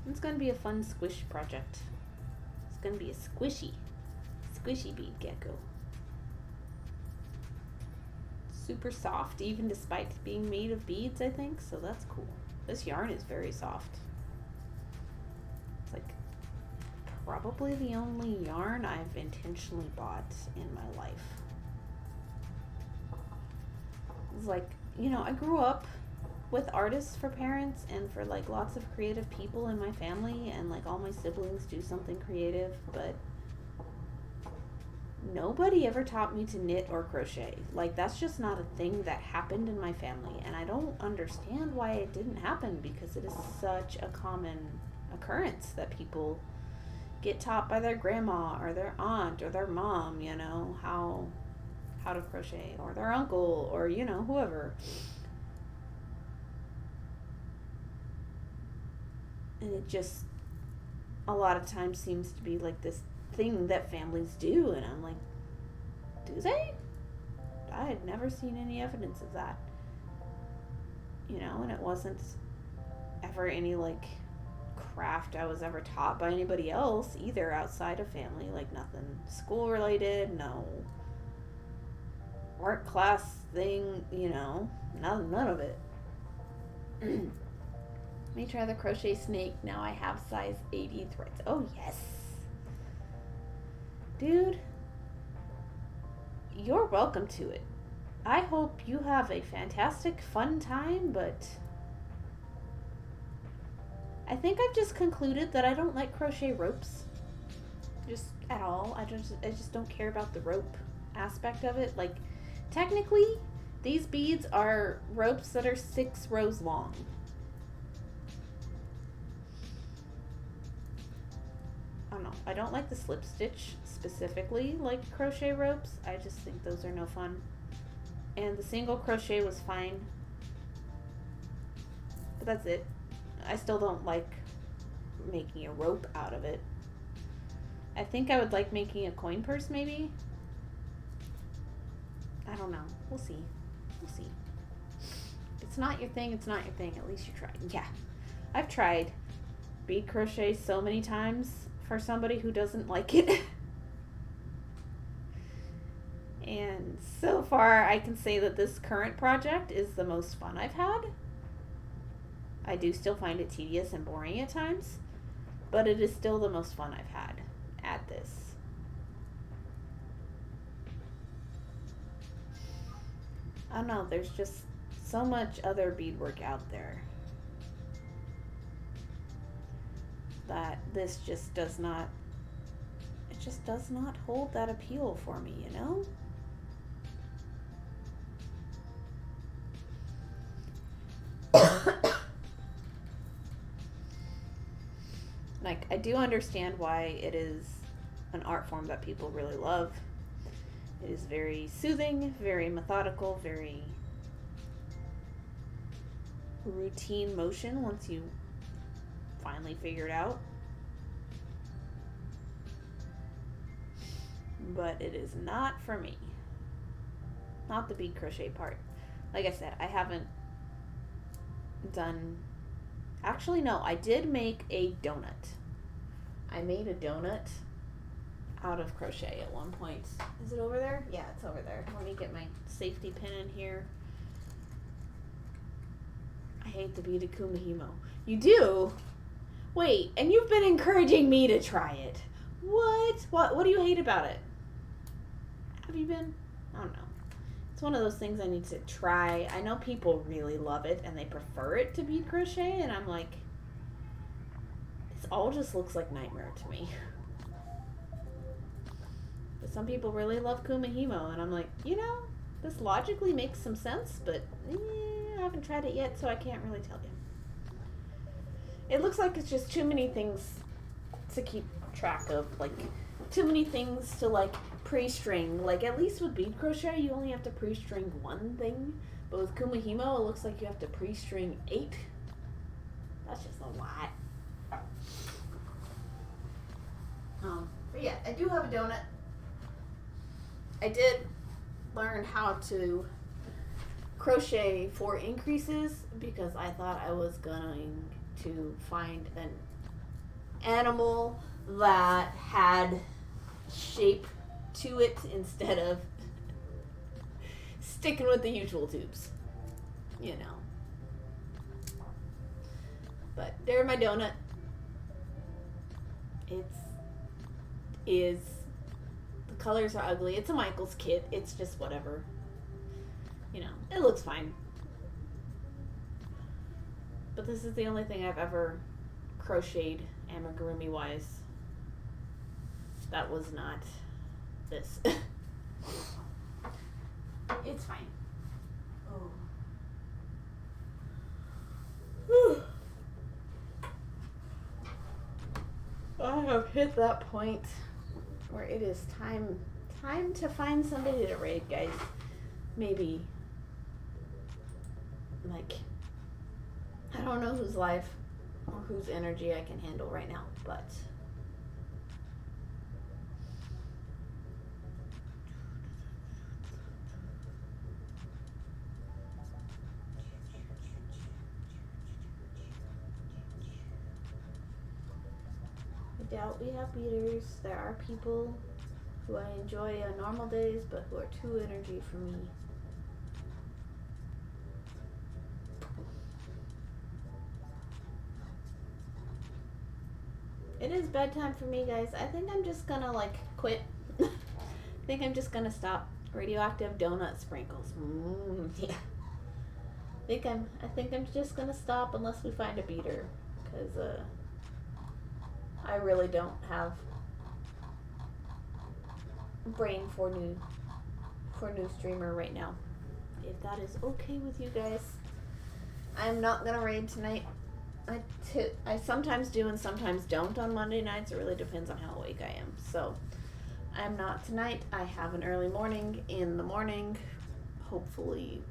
It's gonna be a fun squish project. It's gonna be a squishy bead gecko. Super soft, even despite being made of beads, I think, so that's cool. This yarn is very soft. It's like probably the only yarn I've intentionally bought in my life. It's like, I grew up with artists for parents and for like lots of creative people in my family, and like all my siblings do something creative, but nobody ever taught me to knit or crochet. Like that's just not a thing that happened in my family, and I don't understand why it didn't happen because it is such a common occurrence that people get taught by their grandma or their aunt or their mom, how to crochet, or their uncle, or whoever. And it just a lot of times seems to be like this thing that families do, and I'm like, do they? I had never seen any evidence of that. And it wasn't ever any like craft I was ever taught by anybody else either outside of family, like nothing school related, no art class thing, none of it. Let me try the crochet snake. Now I have size 80 threads. Oh, yes. Dude, you're welcome to it. I hope you have a fantastic, fun time, but I think I've just concluded that I don't like crochet ropes. Just at all. I just don't care about the rope aspect of it. Like, technically, these beads are ropes that are 6 rows long. I don't like the slip stitch specifically like crochet ropes. I just think those are no fun. And the single crochet was fine. But that's it. I still don't like making a rope out of it. I think I would like making a coin purse maybe. I don't know. We'll see. We'll see. If it's not your thing, it's not your thing. At least you tried. Yeah. I've tried bead crochet so many times for somebody who doesn't like it. And so far, I can say that this current project is the most fun I've had. I do still find it tedious and boring at times, but it is still the most fun I've had at this. I don't know, there's just so much other beadwork out there that this just does not, it just does not hold that appeal for me, you know? Like, I do understand why it is an art form that people really love. It is very soothing, very methodical, very routine motion once you finally figure it out. But it is not for me. Not the bead crochet part. Like I said, I haven't done... Actually, no, I did make a donut. I made a donut out of crochet at one point. Is it over there? Yeah, it's over there. Let me get my safety pin in here. I hate the beaded kumihimo. You do? Wait, and you've been encouraging me to try it. What do you hate about it? Have you been? I don't know. It's one of those things I need to try. I know people really love it and they prefer it to bead crochet, and I'm like, this all just looks like nightmare to me. But some people really love kumihimo, and I'm like, you know, this logically makes some sense, but I haven't tried it yet, so I can't really tell you. It looks like it's just too many things to keep track of, like too many things to like pre-string. Like at least with bead crochet you only have to pre-string one thing, but with kumihimo it looks like you have to pre-string 8. That's just a lot. But yeah, I do have a donut. I did learn how to crochet 4 increases because I thought I was going to find an animal that had shape to it instead of sticking with the usual tubes, you know. But there's my donut. The colors are ugly. It's a Michaels kit. It's just whatever. You know, it looks fine. But this is the only thing I've ever crocheted amigurumi wise that was not this. It's fine. Oh. I have hit that point where it is time to find somebody to raid, guys. Maybe like, I don't know whose life or whose energy I can handle right now, but I doubt we have beaters. There are people who I enjoy on normal days, but who are too energy for me. It is bedtime for me, guys. I think I'm just gonna like quit. I think I'm just gonna stop. Radioactive donut sprinkles. Yeah. I think I'm just gonna stop unless we find a beater, because I really don't have brain for new streamer right now. If that is okay with you guys, I'm not gonna raid tonight. I sometimes do and sometimes don't on Monday nights. It really depends on how awake I am. So I'm not tonight. I have an early morning in the morning. Hopefully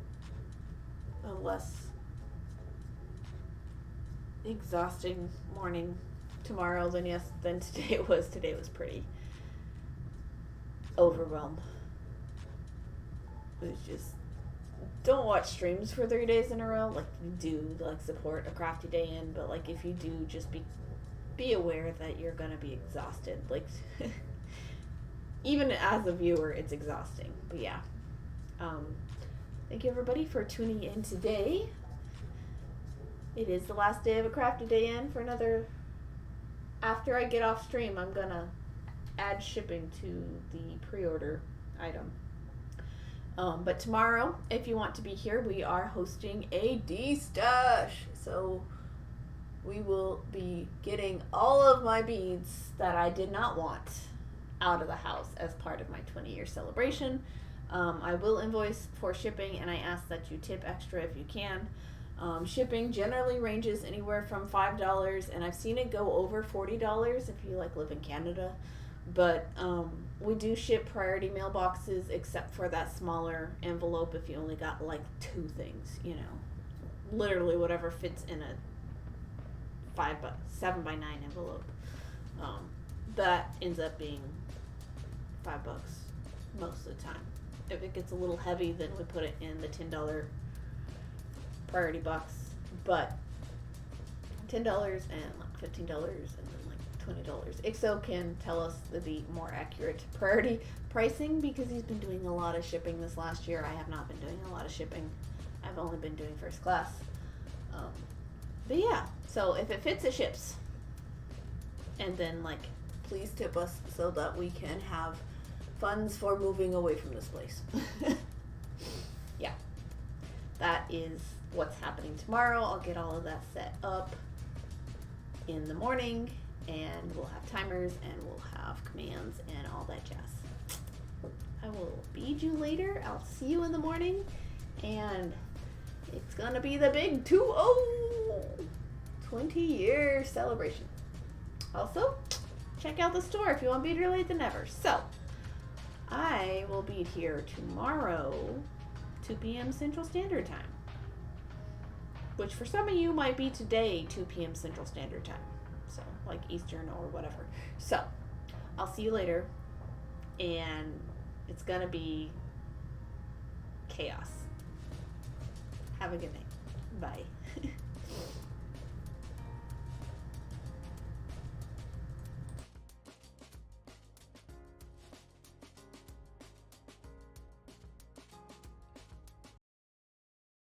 a less exhausting morning tomorrow than today was. Today was pretty overwhelmed. It was just, don't watch streams for 3 days in a row. Like, you do, like, support a crafty day in, but, like, if you do, just be aware that you're gonna be exhausted. Like, even as a viewer, it's exhausting. But yeah, thank you everybody for tuning in today. It is the last day of a crafty day in for another. After I get off stream, I'm gonna add shipping to the pre-order item. But tomorrow, if you want to be here, we are hosting a D-stash. So we will be getting all of my beads that I did not want out of the house as part of my 20-year celebration. I will invoice for shipping, and I ask that you tip extra if you can. Shipping generally ranges anywhere from $5, and I've seen it go over $40 if you like live in Canada. But we do ship priority mailboxes, except for that smaller envelope if you only got like 2 things, you know, literally whatever fits in a 7x9 envelope. That ends up being $5 most of the time. If it gets a little heavy, then we put it in the $10 priority box. But $10 and like $15 and then like $20. IXO can tell us the more accurate priority pricing because he's been doing a lot of shipping this last year. I have not been doing a lot of shipping. I've only been doing first class. But yeah, so if it fits, it ships. And then, like, please tip us so that we can have funds for moving away from this place. Yeah, that is what's happening tomorrow. I'll get all of that set up in the morning, and we'll have timers and we'll have commands and all that jazz. I will bead you later. I'll see you in the morning, and it's gonna be the big 20-year celebration. Also, check out the store if you want beader late than ever. So, I will be here tomorrow, 2 p.m. Central Standard Time. Which for some of you might be today, 2 p.m. Central Standard Time. So, like Eastern or whatever. So, I'll see you later. And it's gonna be chaos. Have a good night. Bye.